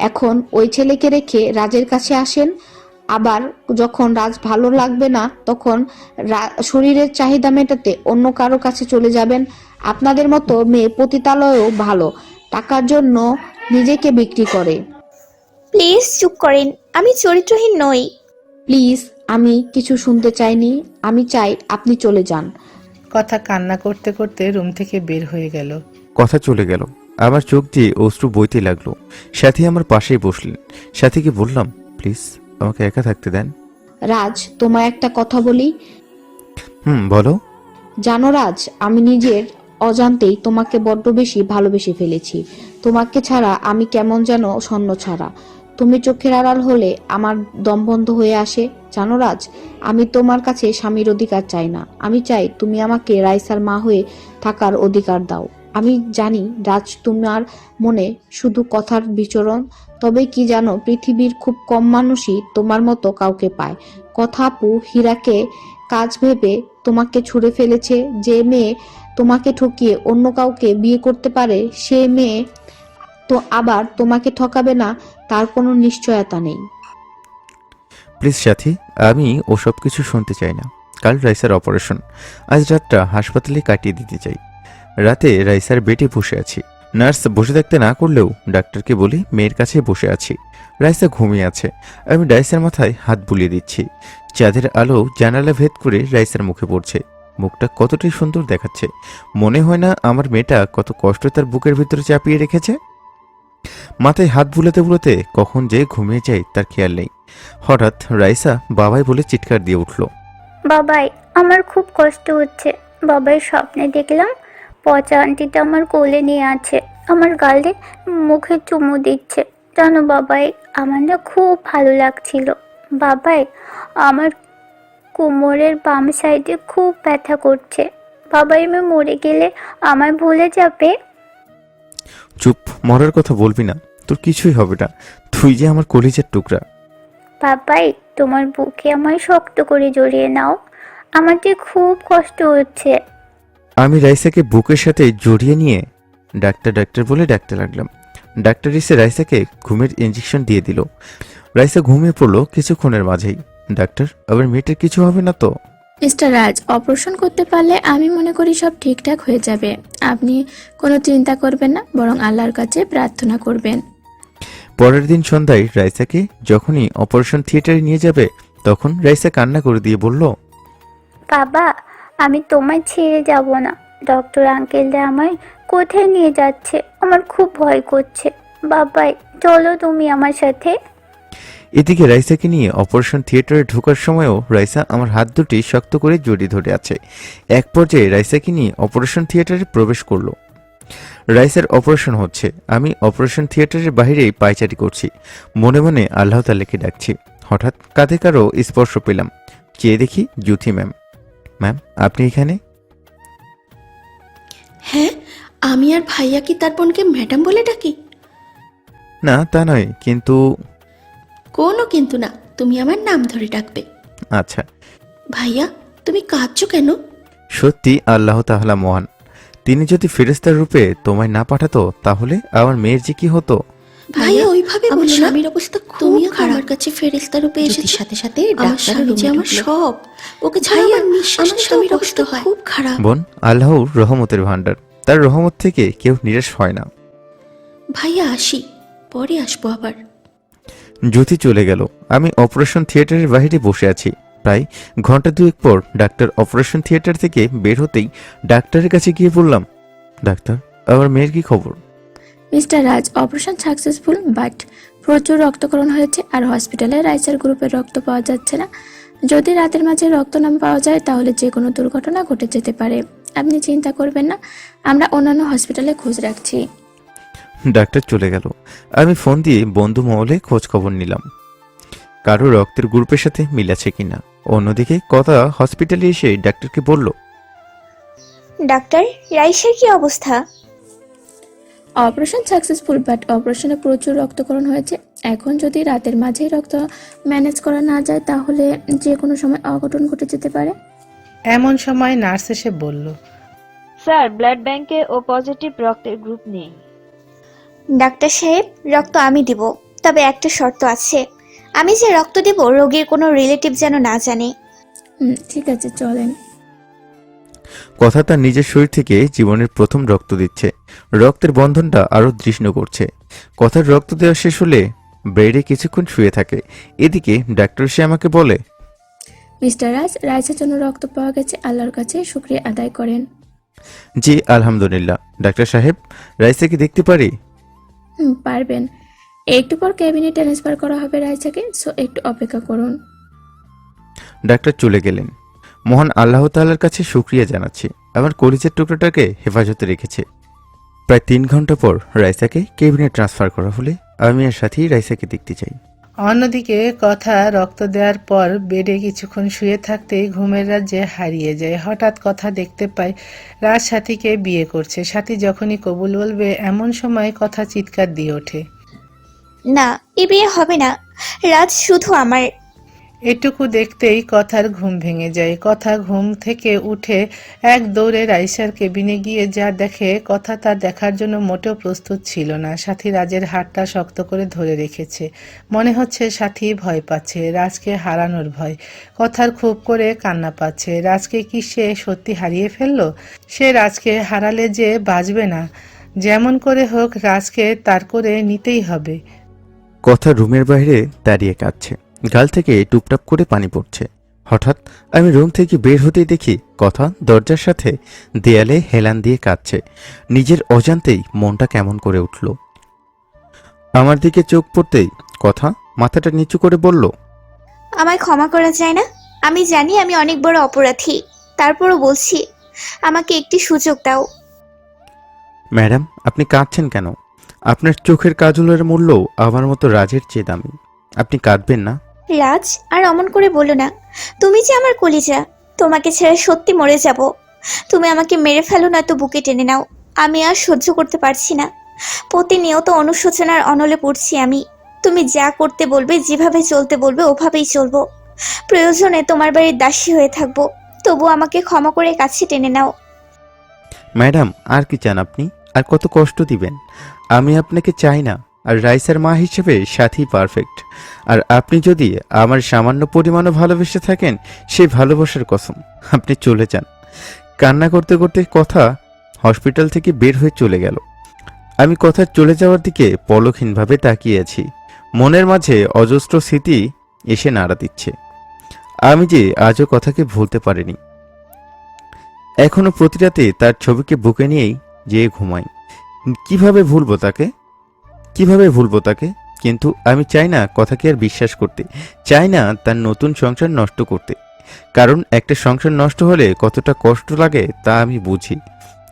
Speaker 3: এখন ওই ছেলেকে রেখে রাজের কাছে আসেন। আবার যখন রাজ ভালো লাগবে না তখন শরীরের চাহিদা মেটাতে অন্য কারো কাছে চলে যাবেন। আপনাদের মতো মেয়ে পতিতালয়েও ভালো, টাকার জন্য নিজেকে বিক্রি করে।
Speaker 1: প্লিজ চুপ করেন, আমি চরিত্রহীন নই।
Speaker 3: প্লিজ, আমি কিছু শুনতে চাইনি। আমি চাই আপনি চলে যান।
Speaker 7: কথা কান্না করতে করতে রুম থেকে বের হয়ে গেল।
Speaker 2: কথা চলে গেল। আমার চোখ দিয়ে অশ্রু বইতে লাগলো। সাথী আমার পাশেই বসলেন। সাথীকে বললাম, প্লিজ আমাকে একা থাকতে দেন।
Speaker 3: রাজ, তোমায় একটা কথা বলি।
Speaker 2: বলো।
Speaker 3: জানো রাজ, আমি নিজের অজান্তেই তোমাকে বড্ড বেশি ভালোবেসে ফেলেছি। তোমাকে ছাড়া আমি কেমন যেন শূন্য ছাড়া। তুমি চোখের আড়াল হলে আমার দম বন্ধ হয়ে আসে। জানো রাজ, আমি তোমার কাছে স্বামীর অধিকার চাই না। আমি চাই তুমি আমাকে রাইসার মা হয়ে থাকার অধিকার দাও। আমি জানি রাজ, তোমার মনে শুধু কথার বিচরণ। তবে কি জানো, পৃথিবীর খুব কম মানুষই তোমার মতো কাউকে পায়। কথা আপু হীরাকে কাজ ভেবে তোমাকে ছুঁড়ে ফেলেছে। যে মেয়ে তোমাকে ঠকিয়ে অন্য কাউকে বিয়ে করতে পারে, সে মেয়ে তো আবার তোমাকে ঠকাবে না তার কোনো নিশ্চয়তা নেই।
Speaker 2: প্লিজ সাথী, আমি ওসব কিছু শুনতে চাই না। কাল রাইসার অপারেশন, আজ রাতটা হাসপাতালে কাটিয়ে দিতে চাই। রাতে রাইসার বেডে বসে আছি। নার্স বসে থাকতে না করলেও ডাক্তারকে বলি মেয়ের কাছে বসে আছি। রাইসা ঘুমিয়ে আছে। আমি রাইসার মাথায় হাত বুলিয়ে দিচ্ছি। চাঁদের আলো জানালা ভেদ করে রাইসার মুখে পড়ছে। মুখটা কতটাই সুন্দর দেখাচ্ছে। মনে হয় না আমার মেয়েটা কত কষ্ট তার বুকের ভিতরে চাপিয়ে রেখেছে। মাথায় হাত বুলাতে বুলাতে কখন যে ঘুমিয়ে যায় তার খেয়াল নেই। হঠাৎ রাইসা বাবাই বলে চিৎকার দিয়ে উঠল।
Speaker 4: বাবাই, আমার খুব কষ্ট হচ্ছে। বাবাই, স্বপ্নে দেখলাম পচা আন্টিটা আমার কোলে নিয়ে আছে, আমার গালে মুখে চুমু দিচ্ছে। জানো বাবাই, আমার না খুব ভালো লাগছিল। বাবাই, আমার কোমরের বাম সাইডে খুব ব্যথা করছে। বাবাই, আমি মরে গেলে আমায় ভুলে যাবে?
Speaker 2: চুপ, মরার কথা বলবি না, তোর কিছুই হবে না। তুই যে আমার কলিজার টুকরা।
Speaker 4: বাবাই, তোমার বুকে আমায় শক্ত করে জড়িয়ে নাও, আমার যে খুব কষ্ট হচ্ছে।
Speaker 2: আমি রাইসাকে বুকের সাথে জড়িয়ে নিয়ে ডাক্তার ডাক্তার বলে ডাকতে লাগলাম। ডাক্তার এসে রাইসাকে ঘুমের ইঞ্জেকশন দিয়ে দিল। রাইসা ঘুমিয়ে পড়লো কিছুক্ষণের মাঝেই। ডাক্তার, আবার মেয়েটার কিছু হবে না তো?
Speaker 9: মিস্টার রাজ, অপারেশন করতে পারলে আমি মনে করি সব ঠিকঠাক হয়ে যাবে। আপনি কোনো চিন্তা করবেন না, বরং আল্লাহর কাছে প্রার্থনা করবেন।
Speaker 2: পরের দিন সন্ধ্যায় রাইসাকে যখনই অপারেশন থিয়েটারে নিয়ে যাবে তখন রাইসা কান্না করে দিয়ে বলল,
Speaker 4: বাবা, আমি তোমায় ছেড়ে যাব না। ডক্টর আঙ্কেলরা আমায় কোথায় নিয়ে যাচ্ছে, আমার খুব ভয় করছে। বাবাই, চলো তুমি আমার সাথে।
Speaker 2: এদিকে রাইসাকে নিয়ে অপারেশন থিয়েটারে ঢোকার সময়ও রাইসা আমার হাত দুটি শক্ত করে জড়িয়ে ধরে আছে। এক পর্যায়ে রাইসাকে নিয়ে অপারেশন থিয়েটারে প্রবেশ করলো। রাইসার অপারেশন হচ্ছে। আমি অপারেশন থিয়েটারের বাইরেই পায়চারি করছি, মনে মনে আল্লাহ তাআলাকে ডাকছি। হঠাৎ কাঁধে কারো স্পর্শ পেলাম। চেয়ে দেখি জুথি ম্যাম। ম্যাম, আপনি এখানে?
Speaker 10: হ্যাঁ, আমি আর ভাইয়া কি তার বোনকে ম্যাডাম বলে ডাকি?
Speaker 2: না, তা নয়, কিন্তু।
Speaker 10: কোনো কিন্তু না, তুমি আমার নাম ধরে ডাকবে।
Speaker 2: আচ্ছা।
Speaker 10: ভাইয়া, তুমি কাঁদছো কেন?
Speaker 2: সত্যি আল্লাহ তাআলা মহান। তিনি যদি ফেরেশতার রূপে তোমায় না পাঠাতো তাহলে আমার মেয়ের যে কি হতো।
Speaker 10: ভাইয়া, ওইভাবে আমার স্বামীর অবস্থা খুব খারাপ। আমার কাছে ফেরেশতা রূপে এসেছে, সাথে সাথে আমার স্বামী যে আমার সব। ওকে ছাড়া আমার নিঃশ্বাস স্বামীর অবস্থা খুব খারাপ।
Speaker 2: বোন, আল্লাহর রহমতের ভান্ডার, তার রহমত থেকে কেউ নিরাশ হয় না।
Speaker 10: ভাইয়া, আসি, পরে আসবো আবার।
Speaker 2: জ্যোতি চলে গেল। আমি অপারেশন থিয়েটারের বাইরে বসে আছি। প্রায় ঘন্টা দুয়েক পর ডাক্তার অপারেশন থিয়েটার থেকে বের হতেই ডাক্তারের কাছে গিয়ে বললাম, ডাক্তার, আমার মেয়ের কি খবর?
Speaker 9: Mister Raj, operation successful, but প্রচুর রক্তকরণ হয়েছে আর হসপিটালে রাইসার গ্রুপের রক্ত পাওয়া যাচ্ছে না। যদি রাতের মাঝে রক্ত না পাওয়া যায় তাহলে যে কোনো দুর্ঘটনা ঘটে যেতে পারে। আপনি চিন্তা করবেন না, আমরা অন্যান্য হসপিটালে খোঁজ রাখছি।
Speaker 2: ডাক্তার চলে গেল। আমি ফোন দিয়ে বন্ধু মহলে খোঁজ খবর নিলাম, কারো রক্তের গ্রুপের সাথে মিল আছে কিনা। অন্যদিকে কথা হসপিটালে এসে ডাক্তারকে বলল,
Speaker 1: ডাক্তার, রাইসার কি অবস্থা?
Speaker 9: অপারেশন সাকসেসফুল, বাট অপারেশনে প্রচুর রক্তকরণ হয়েছে। এখন যদি রাতের মাঝেই রক্ত ম্যানেজ করা না যায় তাহলে যে কোনো সময় অঘটন ঘটে যেতে পারে।
Speaker 7: এমন সময় নার্স এসে বলল,
Speaker 8: স্যার, ব্লাড ব্যাংকে ও পজিটিভ রক্তের গ্রুপ নেই।
Speaker 1: ডাক্তার সাহেব, রক্ত আমি দিব, তবে একটা শর্ত আছে। আমি যে রক্ত দেব রোগীর কোনো রিলেটিভ যেন না জানে।
Speaker 9: ঠিক আছে, চলেন।
Speaker 2: কথা তার নিজের শরীর থেকে জীবনের প্রথম রক্ত দিচ্ছে। রক্তের বন্ধনটা আরো দৃঢ় করছে। কথার রক্ত দেওয়া শেষ হলে বেডে কিছুক্ষণ শুয়ে থাকে। এদিকে ডাক্তার সে আমাকে বলে,
Speaker 9: মিস্টার রাজ, রাইসের জন্য রক্ত পাওয়া গেছে, আল্লাহর কাছে শুকরিয়া আদায় করেন।
Speaker 2: জি আলহামদুলিল্লাহ। ডাক্তার সাহেব, রাইসাকে দেখতে পারি?
Speaker 9: পারবেন। একটু পর ক্যাবিনে ট্রান্সফার করা হবে রাইসাকে, সো একটু অপেক্ষা করুন।
Speaker 2: ডাক্তার চলে গেলেন। মহান আল্লাহ তাআলার কাছে শুকরিয়া জানাচ্ছি, আমার কলিজার টুকরাটাকে হেফাজতে রেখেছে। প্রায় 3 ঘন্টা পর রাইসাকে কেবিনে ট্রান্সফার করা হলে আমি আর সাথী রাইসাকে দেখতে চাই।
Speaker 7: অন্যদিকে কথা রক্ত দেওয়ার পর বেডে কিছুক্ষণ শুয়ে থাকতেই ঘুমের রাজ্যে হারিয়ে যায়। হঠাৎ কথা দেখতে পায় রাজ সাথীকে বিয়ে করছে। সাথী যখনই কবুল বলবে এমন সময় কথা চিৎকার দিয়ে ওঠে,
Speaker 1: না, এ বিয়ে হবে না। রাজ শুধু আমার।
Speaker 7: এটুকু দেখতেই কথার ঘুম ভেঙে যায়। কথা ঘুম থেকে উঠে এক দৌড়ে রাইসার কেবিনে গিয়ে যা দেখে, কথা তার দেখার জন্য মোটেও প্রস্তুত ছিল না। সাথী রাজের হাতটা শক্ত করে ধরে রেখেছে। মনে হচ্ছে সাথী ভয় পাচ্ছে, রাজকে হারানোর ভয়। কথার খুব করে কান্না পাচ্ছে। রাজকে কি সে সত্যি হারিয়ে ফেললো? সে রাজকে হারালে যে বাঁচবে না। যেমন করে হোক রাজকে তার করে নিতেই হবে।
Speaker 2: কথা রুমের বাইরে দাঁড়িয়ে কাঁদছে, গাল থেকে টুপটাপ করে পানি পড়ছে। হঠাৎ আমি রুম থেকে বের হতেই দেখি কথা দরজার সাথে দেয়ালে হেলান দিয়ে কাঁদছে। নিজের অজান্তেই মনটা কেমন করে উঠল। আমার দিকে চোখ পড়তেই কথা মাথাটা নিচু করে বলল,
Speaker 1: আমায় ক্ষমা করা যায় না? আমি জানি আমি অনেক বড় অপরাধী, তারপরও বলছি আমাকে একটি সুযোগ দাও।
Speaker 2: ম্যাডাম আপনি কাঁদছেন কেন? আপনার চোখের কাজলের মূল্য আমার মতো রাজের চেয়ে দামি। আপনি কাঁদবেন না।
Speaker 1: রাজ, আর অমন করে বলো না। তুমি যে আমার কলিজা, তোমাকে ছেড়ে সত্যি মরে যাব। তুমি আমাকে মেরে ফেলো, নয়তো বুকে টেনে নাও। আমি আর সহ্য করতে পারছি না। প্রতিনিয়ত অনুশোচনার অনলে পড়ছি আমি। তুমি যা করতে বলবে, যেভাবে চলতে বলবে, ওভাবেই চলবো। প্রয়োজনে তোমার বাড়ির দাসী হয়ে থাকবো, তবু আমাকে ক্ষমা করে কাছে টেনে নাও।
Speaker 2: ম্যাডাম আর কি চান আপনি? আর কত কষ্ট দিবেন? আমি আপনাকে চাই না। আর রাইসার মা হিসেবে সাথী পারফেক্ট। আর আপনি যদি আমার সামান্য পরিমাণও ভালোবেসে থাকেন, সেই ভালোবাসার কসম আপনি চলে যান। কান্না করতে করতে কথা হসপিটাল থেকে বের হয়ে চলে গেল। আমি কথার চলে যাওয়ার দিকে পলকহীনভাবে তাকিয়ে আছি। মনের মাঝে অজস্র স্মৃতি এসে নাড়া দিচ্ছে। আমি যে আজও কথাকে ভুলতে পারিনি। এখনো প্রতি রাতে তার ছবিকে বুকে নিয়েই যেয়ে ঘুমাই। কিভাবে ভুলবো তাকে? কিন্তু আমি চাই না কথাকে আর বিশ্বাস করতে, চাই না তার নতুন সংসার নষ্ট করতে। কারণ একটা সংসার নষ্ট হলে কতটা কষ্ট লাগে তা আমি বুঝি।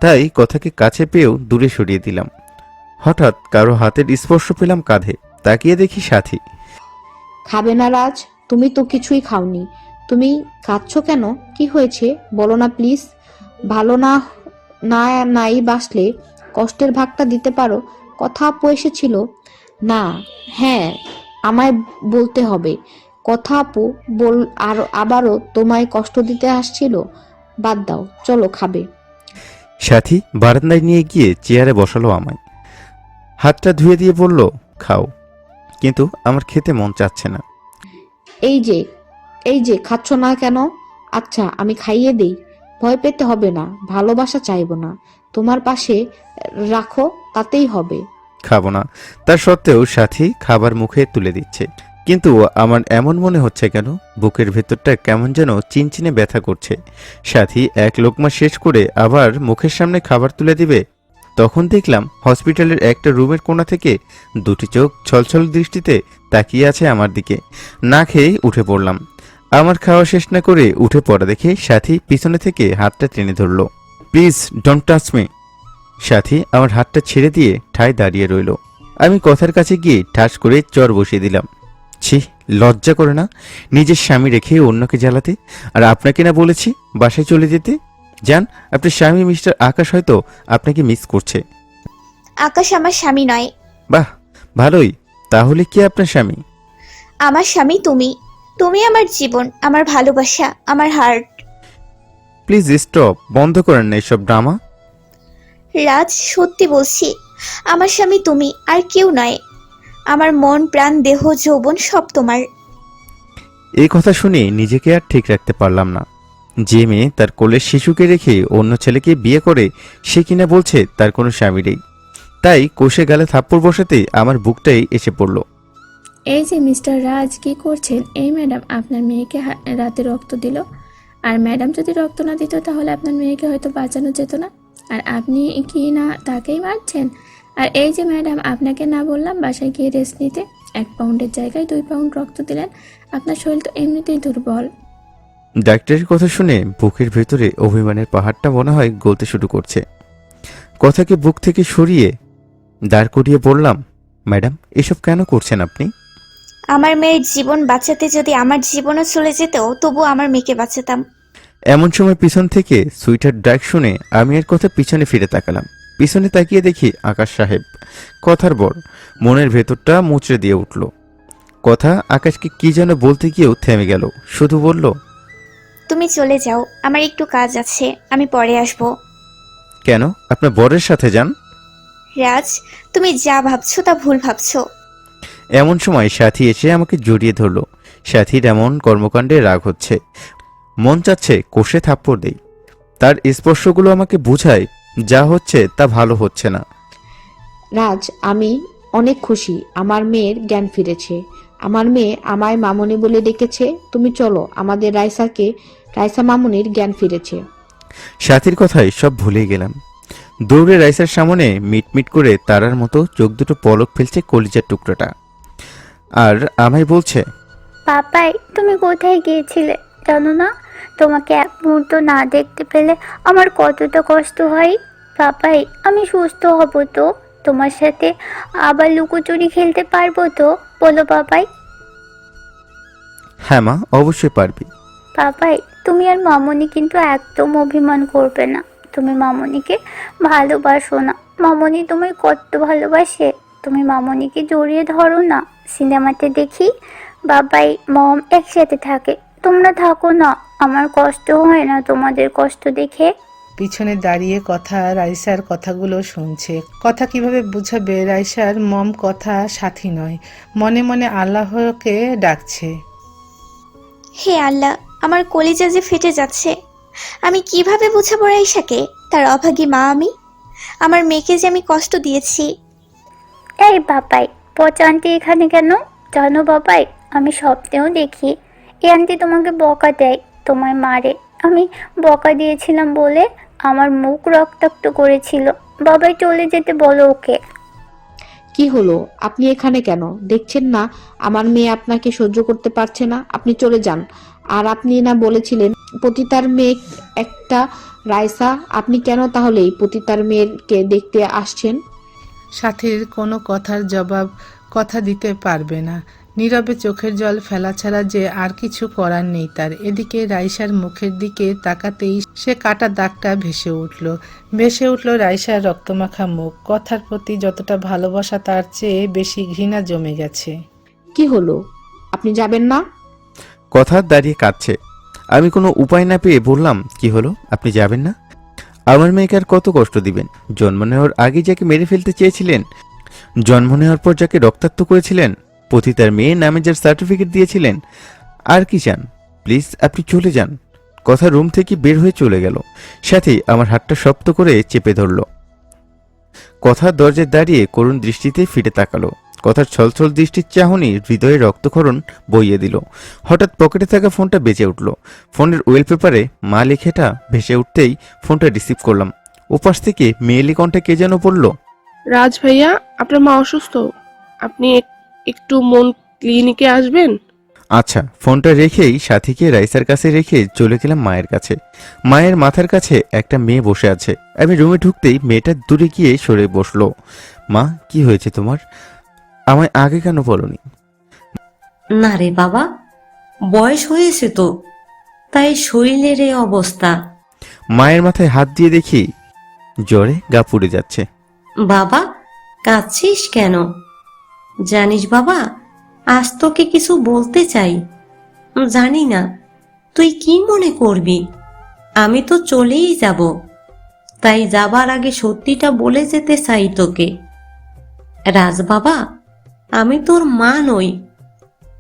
Speaker 2: তাই কথাকে কাছে পেয়েও দূরে সরিয়ে দিলাম। হঠাৎ কারো হাতের স্পর্শ পেলাম কাঁধে। তাকিয়ে দেখি সাথী।
Speaker 3: খাবে না রাজ? তুমি তো কিছুই খাওনি। তুমি কাঁদছো কেন? কি হয়েছে বলো না প্লিজ। ভালো না না নাই বাসলে কষ্টের ভাগটা দিতে পারো। কথা আপু এসেছিল না? হ্যাঁ, আমায় বলতে হবে। কথা আপু বল আর আবারও তোমায় কষ্ট দিতে আসছিল? বাদ দাও, চলো খাবে।
Speaker 2: সাথী বারান্দায় নিয়ে গিয়ে চেয়ারে বসালো আমায়। হাতটা ধুয়ে দিয়ে বলল, খাও। কিন্তু আমার খেতে মন চাচ্ছে না।
Speaker 3: এই যে খাচ্ছ না কেন? আচ্ছা আমি খাইয়ে দেই। ভয় পেতে হবে না, ভালোবাসা চাইবো না, তোমার পাশে রাখো, তাতেই হবে।
Speaker 2: খাবো না। তার সত্ত্বেও সাথী খাবার মুখে তুলে দিচ্ছে। কিন্তু আমার এমন মনে হচ্ছে কেন, বুকের ভেতরটা কেমন যেন চিনচিনে ব্যথা করছে। সাথী এক লোকমা শেষ করে আবার মুখের সামনে খাবার তুলে দিবে। তখন দেখলাম হসপিটালের একটা রুমের কোণা থেকে দুটি চোখ ছলছল দৃষ্টিতে তাকিয়ে আছে আমার দিকে। না খেয়ে উঠে পড়লাম। আমার খাওয়া শেষ না করে উঠে পড়া দেখে সাথী পিছনে থেকে হাতটা টেনে ধরল। Please don't touch me. সাথী আমার হাতটা ছেড়ে দিয়ে ঠায় দাঁড়িয়ে রইল। আমি কথার কাছে গিয়ে ঠাস করে চর বসিয়ে দিলাম। ছি, লজ্জা করে না নিজের স্বামী রেখে অন্যকে জ্বালাতে? আর আপনাকে না বলেছি বাসায় চলে যেতে? যান, আপনার স্বামী মিস্টার আকাশ হয়তো আপনাকে মিস করছে।
Speaker 1: আকাশ আমার স্বামী নয়।
Speaker 2: বাহ, ভালোই। তাহলে কি আপনার স্বামী?
Speaker 1: আমার স্বামী তুমি। তুমি আমার জীবন, আমার ভালোবাসা, আমার হার্ট।
Speaker 2: প্লিজ স্টপ, বন্ধ করেন না এসব ড্রামা।
Speaker 1: রাজ, সত্যি বলছি, আমার স্বামী তুমি, আর কেউ নয়। আমার মন, প্রাণ, দেহ, যৌবন সব তোমার।
Speaker 2: এই কথা শুনে নিজেকে আর ঠিক রাখতে পারলাম না। যে মেয়ে তার কোলের শিশুকে রেখে অন্য ছেলেকে বিয়ে করে, সে কিনা বলছে তার কোনো স্বামী নেই। তাই কষে গালে থাপ্পড় বসাতে আমার বুকটাই এসে পড়ল।
Speaker 9: এই যে মিস্টার রাজ, কি করছেন? এই ম্যাডাম আপনার মেয়েকে রাতে রক্ত দিল। আর ম্যাডাম যদি রক্ত না দিত তাহলে আপনার মেয়েকে হয়তো বাঁচানো যেত না। আর আপনি কি না তাকেই মারছেন? আর এই যে ম্যাডাম, আপনাকে না বললাম বাসায় গিয়ে রেস্ট নিতে? 1 পাউন্ডের জায়গায় 2 পাউন্ড রক্ত দিলেন। আপনার শরীর তো এমনিতেই দুর্বল।
Speaker 2: ডাক্তারের কথা শুনে বুকের ভেতরে অভিমানের পাহাড়টা মনে হয় গলতে শুরু করছে। কথাকে বুক থেকে সরিয়ে দাঁড় করিয়ে বললাম, ম্যাডাম এসব কেন করছেন আপনি?
Speaker 1: আমার মেয়ের জীবন বাঁচাতে যদি আমার জীবনও চলে যেত, তবু আমার মেয়েকে বাঁচাতাম।
Speaker 2: এমন সময় পিছন থেকে সুইটার ডাক শুনে আমি এর কথা পিছনে ফিরে তাকালাম। পিছনে তাকিয়ে দেখি আকাশ সাহেব, কথার বর। মনের ভেতরটা মুচড়ে দিয়ে উঠল। কথা আকাশকে কি যেন বলতে গিয়েও থেমে গেল, শুধু বলল,
Speaker 1: তুমি চলে যাও, আমার একটু কাজ আছে, আমি পরে আসব।
Speaker 2: কেন? আপনার বরের সাথে যান।
Speaker 1: রাজ, তুমি যা ভাবছো তা ভুল ভাবছো।
Speaker 2: এমন সময় সাথী এসে আমাকে জড়িয়ে ধরল। সাথীর এমন কর্মকাণ্ডে রাগ হচ্ছে, মন চাচ্ছে কষে থাপ্পড় দেই। তার স্পর্শগুলো আমাকে বোঝায় যা হচ্ছে তা ভালো হচ্ছে না।
Speaker 3: রাজ, আমি অনেক খুশি আমার মেয়ের জ্ঞান ফিরেছে। আমার মেয়ে আমায় মামনি বলে ডেকেছে। তুমি চলো, আমাদের রাইসা মামনির জ্ঞান ফিরেছে।
Speaker 2: সাথীর কথায় সব ভুলে গেলাম। দৌড়ে রাইসার সামনে মিটমিট করে তারার মতো চোখ দুটো পলক ফেলছে কলিজার টুকরোটা, আর আমায় বলছে,
Speaker 4: পাপাই তুমি কোথায় গিয়েছিলে জানো না? তোমাকে এক মুহূর্ত না দেখতে পেলে আমার কতটা কষ্ট হয়। পাপাই, আমি সুস্থ হব তো? তোমার সাথে আবার লুকোচুরি খেলতে পারবো তো? বলো পাপাই।
Speaker 2: হ্যাঁ মা, অবশ্যই পারবি।
Speaker 4: পাপাই, তুমি আর মামনি কিন্তু একদম অভিমান করবে না। তুমি মামনিকে ভালোবাসো না? মামনি তোমায় কত ভালোবাসে। তুমি মামনিকে জড়িয়ে ধরো না। সিনেমাতে দেখি বাবাই মম একসাথে থাকে, তোমরা থাকো না। আমার কষ্ট হয় না তোমাদের কষ্ট দেখে?
Speaker 7: পিছনে দাঁড়িয়ে কথা রাইসার কথাগুলো শুনছে। কথা কিভাবে বুঝাবে? রাইসার মম কথা সাথী নয়, মনে মনে আল্লাহকে ডাকছে।
Speaker 1: হে আল্লাহ, আমার কলিজা যে ফেটে যাচ্ছে। আমি কিভাবে বুঝাবো রাইসাকে? তার অভাগী মা আমি। আমার মেয়েকে যে আমি কষ্ট দিয়েছি।
Speaker 4: এই বাবাই, পচা আন্টি এখানে কেন? জানো বাবাই, আমি স্বপ্নেও দেখি এই আন্টি তোমাকে বকা দেয়, তোমায় মারে। আমি বকা দিয়েছিলাম বলে আমার মুখ রক্তাক্ত করেছিল। বাবাই চলে যেতে বলো ওকে।
Speaker 3: কি হলো? আপনি এখানে কেন? দেখছেন না আমার মেয়ে আপনাকে সহ্য করতে পারছে না? আপনি চলে যান। আর আপনি না বলেছিলেন পতিতার মেয়ে একটা রাইসা, আপনি কেন তাহলে এই পতিতার মেয়েকে দেখতে আসছেন?
Speaker 7: সাথীর কোনো কথার জবাব কথা দিতে পারবে না। নীরবে চোখের জল ফেলা ছাড়া যে আর কিছু করার নেই তার। এদিকে রাইসার মুখের দিকে তাকাতেই সে কাটা দাগটা ভেসে উঠল রাইসার রক্তমাখা মুখ। কথার প্রতি যতটা ভালোবাসা তার চেয়ে বেশি ঘৃণা জমে গেছে।
Speaker 3: কি হলো? আপনি যাবেন না?
Speaker 2: কথা দাঁড়িয়ে কাঁদছে। আমি কোনো উপায় না পেয়ে বললাম, কি হলো? আপনি যাবেন না? আমার মেয়েকে আর কত কষ্ট দিবেন? জন্ম নেওয়ার আগে যাকে মেরে ফেলতে চেয়েছিলেন, জন্ম নেওয়ার পর যাকে রক্তাক্ত করেছিলেন, পতিতার মেয়ে নামে যার সার্টিফিকেট দিয়েছিলেন, আর কি চান? প্লিজ আপনি চলে যান। কথা রুম থেকে বের হয়ে চলে গেল। সাথে আমার হাতটা শক্ত করে চেপে ধরল। কথা দরজায় দাঁড়িয়ে করুণ দৃষ্টিতে ফিরে তাকালো। কথার ছলছল দৃষ্টির চাহনি হৃদয়ে রক্তক্ষরণ বইয়ে দিল। হঠাৎ পকেটে থাকা ফোনটা বেজে উঠল। ফোনের ওয়েলপেপারে মা লেখাটা ভেসে উঠতেই ফোনটা রিসিভ করলাম। ওপাশ থেকে মেয়েলি কণ্ঠে কে যেন বলল,
Speaker 15: রাজ ভাইয়া, আপনার মা অসুস্থ, আপনি একটু মন ক্লিনিকে আসবেন।
Speaker 2: আচ্ছা। ফোনটা রেখেই সাথীকে রাইসার কাছে রেখে চলে গেলাম মায়ের কাছে। মায়ের মাথার কাছে একটা মেয়ে বসে আছে। আমি রুমে ঢুকতেই মেয়েটা দূরে গিয়ে সরে বসলো। মা, কি হয়েছে তোমার? আমায় আগে কেন বলনি?
Speaker 11: না রে বাবা, বয়স হয়েছে তো, তাই শরীরের এই অবস্থা।
Speaker 2: মায়ের মাথায় হাত দিয়ে দেখি জ্বরে গা পুড়ে যাচ্ছে।
Speaker 11: বাবা, কাঁদছিস কেন? জানিস বাবা, আজ তোকে কিছু বলতে চাই। জানি না তুই কি মনে করবি। আমি তো চলেই যাব, তাই যাবার আগে সত্যিটা বলে যেতে চাই তোকে। রাজ বাবা, আমি তোর মা নই।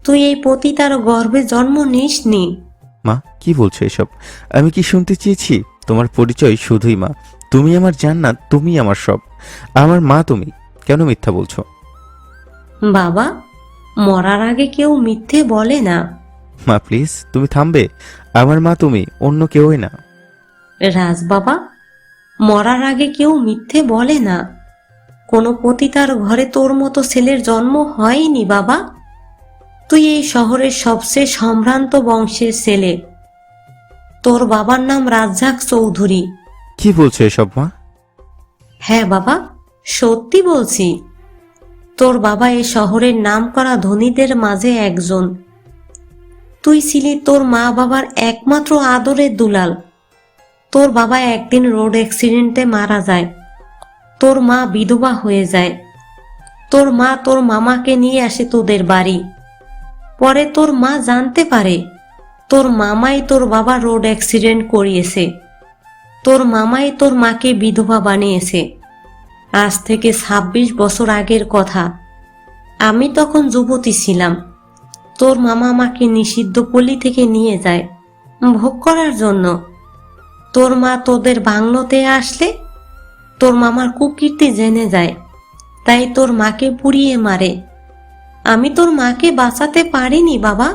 Speaker 11: তুই এই পতিতার গর্ভে জন্ম নিসনি।
Speaker 2: মা, কি বলছো এসব? আমি কি শুনতে চেয়েছি? তোমার পরিচয় শুধুই মা। তুমি আমার জান্নাত, তুমি আমার সব। আমার মা তুমি, কেন মিথ্যা বলছো?
Speaker 11: বাবা, মরার আগে কেউ মিথ্যে বলে না।
Speaker 2: মা প্লিজ, তুমি থামবে? আমার মা তুমি, অন্য কেউই না।
Speaker 11: রাজ বাবা, মরার আগে কেউ মিথ্যে বলে না। কোনো পতিতার ঘরে তোর মতো ছেলের জন্ম হয়নি বাবা। তুই এই শহরের সবচেয়ে সম্ভ্রান্ত বংশের ছেলে। তোর বাবার নাম রাজ্জাক চৌধুরী।
Speaker 2: কি বলছো এসব মা?
Speaker 11: হ্যাঁ বাবা, সত্যি বলছি। তোর বাবা এই শহরের নামকরা ধনীদের মাঝে একজন। তুই ছিলি তোর মা বাবার একমাত্র আদরের দুলাল। তোর বাবা একদিন রোড অ্যাক্সিডেন্টে মারা যায়। তোর মা বিধবা হয়ে যায়। তোর মা তোর মামাকে নিয়ে আসে তোদের বাড়ি। পরে তোর মা জানতে পারে তোর মামাই তোর বাবা রোড অ্যাক্সিডেন্ট করিয়েছে, তোর মামাই তোর মাকে বিধবা বানিয়েছে। আজ থেকে 26 বছর আগের কথা। আমি তখন যুবতী ছিলাম। তোর মামা আমাকে নিষিদ্ধ পল্লী থেকে নিয়ে যায় ভোগ করার জন্য। তোর মা তোদের বাংলোতে আসলে তোর মামার কুকীর্তি জেনে যায়, তাই তোর মাকে পুড়িয়ে মারে। আমি তোর মাকে বাঁচাতে পারিনি বাবা।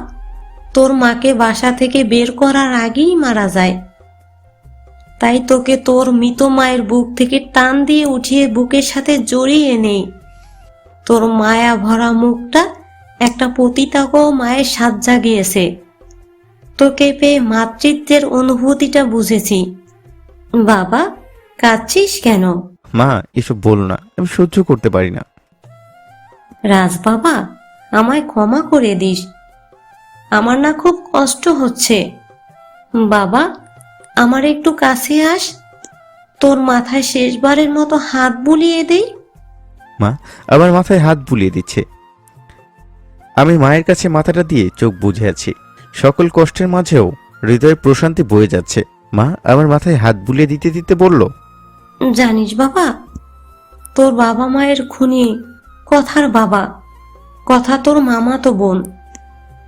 Speaker 11: তোর মাকে বাসা থেকে বের করার আগেই মারা যায়। তাই তোকে তোর মৃত মায়ের বুক থেকে টান দিয়ে উঠিয়ে বুকের সাথে জড়িয়ে নেই। তোর মায়া ভরা মুখটা একটা পতিতাকেও মায়ের সাজ জাগিয়েছে। তোকে পেয়ে মাতৃত্বের অনুভূতিটা বুঝেছি। বাবা, কাঁদছিস কেন?
Speaker 2: মা, এসব বলো না, আমি সহ্য করতে পারি না।
Speaker 11: রাজ বাবা, আমায় ক্ষমা করে দিস। আমার না খুব কষ্ট হচ্ছে। বাবা, আমার একটু কাছে আস, তোর মাথায় শেষবারের মতো হাত বুলিয়ে দেই।
Speaker 2: মা আমার মাথায় হাত বুলিয়ে দিচ্ছে। আমি মায়ের কাছে মাথাটা দিয়ে চোখ বুজে আছি। সকল কষ্টের মাঝেও হৃদয়ে প্রশান্তি বয়ে যাচ্ছে। মা আমার মাথায় হাত বুলিয়ে দিতে দিতে বলল,
Speaker 11: জানিস বাবা, তোর বাবা মায়ের খুনি কথার বাবা, কথা তোর মামা তো বোন।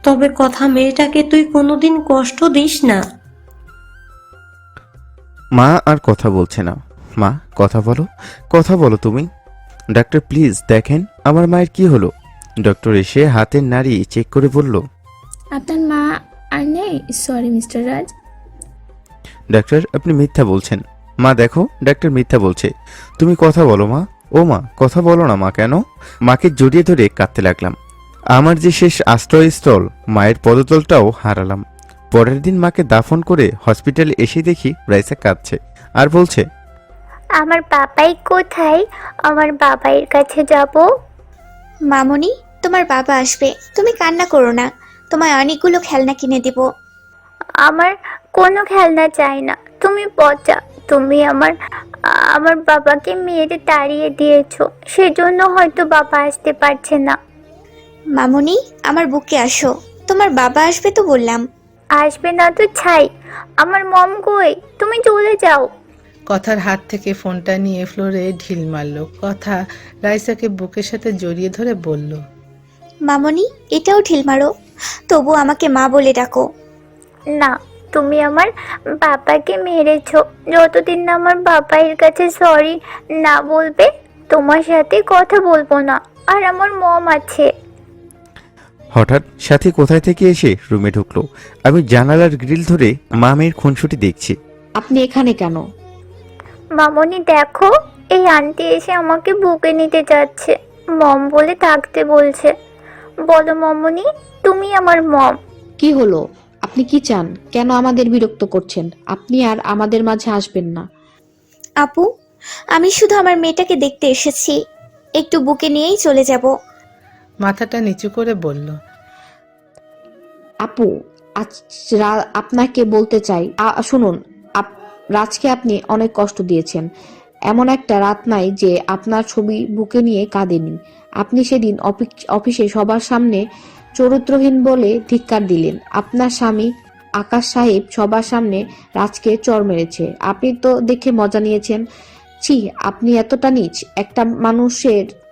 Speaker 11: তবে কথা মেয়েটাকে তুই কোনোদিন কষ্ট দিস না।
Speaker 2: মা আর কথা বলছে না। মা কথা বলো, কথা বলো তুমি। ডাক্তার প্লিজ দেখেন আমার মায়ের কি হলো। ডক্টর এসে হাতের নাড়ি চেক করে বলল,
Speaker 9: আপনার মা আর নেই। সরি মিস্টার রাজ।
Speaker 2: ডাক্তার আপনি মিথ্যা বলছেন। মা দেখো ডাক্তার মিথ্যা বলছে। তুমি কথা বলো মা। ও মা কথা বলো না মা। কেন? মাকে জড়িয়ে ধরে কাঁদতে লাগলাম। আমার যে শেষ আশ্রয়স্থল মায়ের পদতলটাও হারালাম। পরের দিন মাকে দাফন করে হসপিটালে এসে দেখি রাইসা কাঁদছে আর বলছে,
Speaker 4: আমার বাবাই কোথায়? আমার বাবাইয়ের কাছে যাব।
Speaker 1: মামনি, তোমার বাবা আসবে, তুমি কান্না করো না, তোমায় অনেকগুলো খেলনা কিনে দেব।
Speaker 4: আমার কোনো খেলনা চাই না, তুমি পচা। তুমি আমার আমার বাবাকে মেরে তাড়িয়ে দিয়েছো, সেজন্য হয়তো বাবা আসতে পারছে না।
Speaker 1: মামনি, আমার বুকে আসো, তোমার বাবা আসবে তো বললাম।
Speaker 4: আসবে না তো ছাই, আমার মম কই? তুমি চলে যাও।
Speaker 7: কথার হাত থেকে ফোনটা নিয়ে ফ্লোরে ঢিল মারল। কথা রাইসাকে বুকের সাথে জড়িয়ে ধরে বলল,
Speaker 1: মামনি এটাও ঢিল মারো, তবু আমাকে মা বলে ডাকো।
Speaker 4: না, তুমি আমার বাবাকে মেরেছো। যতদিন না আমার বাবাইয়ের কাছে সরি না বলবে, তোমার সাথে কথা বলবো না। আর আমার মম আছে।
Speaker 2: হঠাৎ সাথী কোথায় থেকে এসে রুমে ঢুকলো। আমি জানালার গ্রিল ধরে মামের খুনসুটি দেখছি।
Speaker 3: আপনি এখানে কেন?
Speaker 4: মামনি দেখো, এই আন্টি এসে আমাকে বুকে নিতে যাচ্ছে, মম বলে থাকতে বলছে। বলো মামনি, তুমি আমার মম।
Speaker 3: কি হলো? আপনি কি চান? কেন আমাদের বিরক্ত করছেন? আপনি আর আমাদের মাঝে আসবেন না।
Speaker 1: আপু, আমি শুধু আমার মেয়েটাকে দেখতে এসেছি, একটু বুকে নিয়েই চলে যাব।
Speaker 7: মাথাটা নিচু করে বলল,
Speaker 3: আপু, আজ আপনাকে বলতে চাই, শুনুন, রাজকে আপনি অনেক কষ্ট দিয়েছেন। এমন একটা রাত নাই যে আপনার ছবি বুকে নিয়ে কাঁদেনি। আপনি সেদিন অফিসে সবার সামনে চরিত্রহীন বলে ধিক্কার দিলেন। আপনার স্বামী আকাশ সাহেব সবার সামনে রাজকে চড় মেরেছে। আপনি তো দেখে মজা নিয়েছেন। ছি, আপনি এতটা নীচ। একটা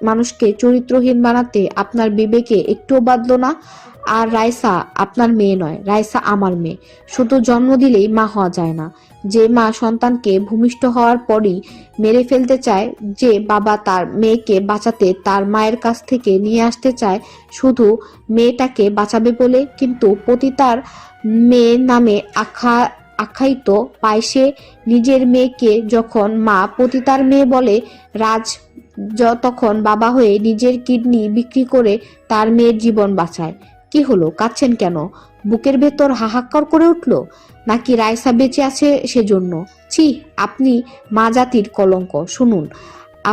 Speaker 3: মানুষকে চরিত্রহীন বানাতে আপনার বিবেকে একটুও বাঁধলো না। আর রাইসা আপনার মেয়ে নয়, রাইসা আমার মেয়ে। শুধু জন্ম দিলেই মা হওয়া যায় না। যে মা সন্তানকে ভূমিষ্ঠ হওয়ার পরই মেরে ফেলতে চায়, যে বাবা তার মেয়েকে বাঁচাতে তার মায়ের কাছ থেকে নিয়ে আসতে চায় শুধু মেয়েটাকে বাঁচাবে বলে, কিন্তু পতিতার মেয়ে নামে আখ্যায়িত পায় সে নিজের মেয়েকে যখন মা পতিতার মেয়ে বলে, রাজ তখন বাবা হয়ে নিজের কিডনি বিক্রি করে তার মেয়ের জীবন বাঁচায়। কি হলো, কাঁদছেন কেন? বুকের ভেতর হাহাকার করে উঠলো? নাকি রাইসা বেঁচে আছে সেজন্য? ছি, আপনি মা জাতির কলঙ্ক। শুনুন,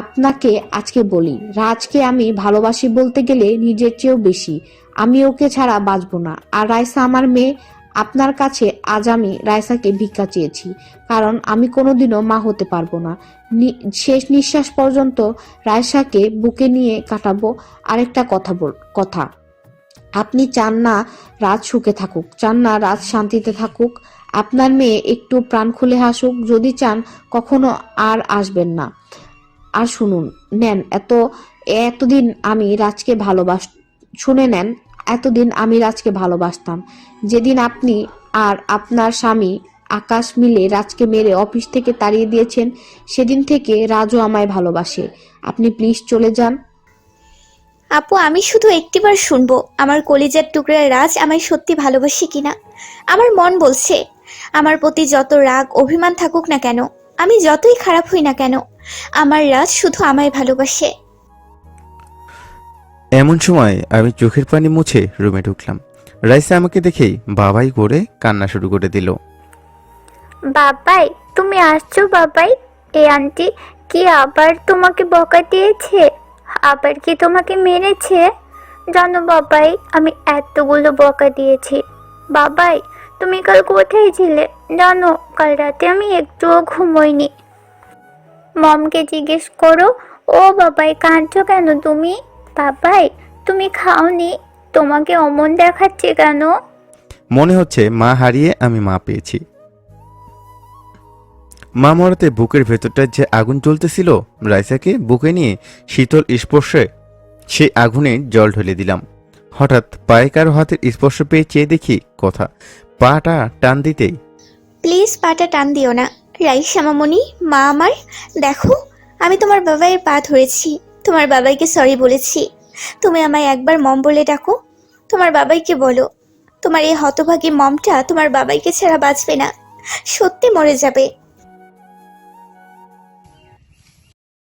Speaker 3: আপনাকে আজকে বলি, রাজকে আমি ভালোবাসি বলতে গেলে নিজের চেয়েও বেশি। আমি ওকে ছাড়া বাঁচবো না। আর রাইসা আমার মেয়ে। আপনার কাছে আজ আমি রাইসাকে ভিক্ষা চেয়েছি, কারণ আমি কোনোদিনও মা হতে পারবো না। শেষ নিঃশ্বাস পর্যন্ত রাইসাকে বুকে নিয়ে কাটাবো। আরেকটা কথা আপনি চান না রাজ সুখে থাকুক, চান না রাজ শান্তিতে থাকুক, আপনার মেয়ে একটু প্রাণ খুলে হাসুক। যদি চান কখনো আর আসবেন না। আর শুনুন, নেন এতদিন আমি রাজকে শুনে নেন, এতদিন আমি রাজকে ভালোবাসতাম। যেদিন আপনি আর আপনার স্বামী আকাশ মিলে রাজকে মেরে অফিস থেকে তাড়িয়ে দিয়েছেন, সেদিন থেকে রাজও আমায় ভালোবাসে। আপনি প্লিজ চলে যান।
Speaker 1: আপু, আমি শুধু একটিবার শুনবো আমার কলিজার টুকরা রাজ আমায় সত্যি ভালোবাসে কিনা। আমার মন বলছে আমার প্রতি যত রাগ অভিমান থাকুক না কেন, আমি যতই খারাপ হই না কেন, আমার রাজ শুধু আমায় ভালোবাসে।
Speaker 2: এমন সময় আমি চোখের পানি মুছে রুমে ঢুকলাম। রাইসা আমাকে দেখেই বাবাই করে কান্না শুরু করে দিল।
Speaker 4: বাবাই, তুমি আসছো বাবাই? এই আন্টি কি আবার তোমাকে বকা দিয়েছে? আবার কি তোমাকে মেরেছে? জানো বাবাই, আমি এতগুলো বকা দিয়েছি। বাবাই, তুমি কাল কোথায় ছিলে জানো? কাল রাতে আমি একটুও ঘুমোইনি। মমকে জিজ্ঞেস করো। ও বাবাই, কাঁদছো কেন তুমি? বাবাই, তুমি খাওনি? তোমাকে অমন দেখাচ্ছে কেন?
Speaker 2: মনে হচ্ছে মা হারিয়ে আমি মা পেয়েছি। মা মরাতে বুকের ভেতরটায় যে আগুন জ্বলতেছিল, রাইসাকে বুকে নিয়ে শীতল স্পর্শে সেই আগুনে জল ঢেলে দিলাম। হঠাৎ পায়ে কারো হাতের স্পর্শ পেয়ে চেয়ে দেখি কথা, পাটা টান দিতেই।
Speaker 1: প্লিজ পাটা টান দিও না রাইসা মামনি। মা আমার, দেখো আমি তোমার বাবাইয়ের পা ধরেছি, তোমার বাবাইকে সরি বলেছি। তুমি আমায় একবার মম বলে ডাকো। তোমার বাবাইকে বলো তোমার এই হতভাগী মমটা তোমার বাবাইকে ছাড়া বাঁচবে না, সত্যি মরে যাবে।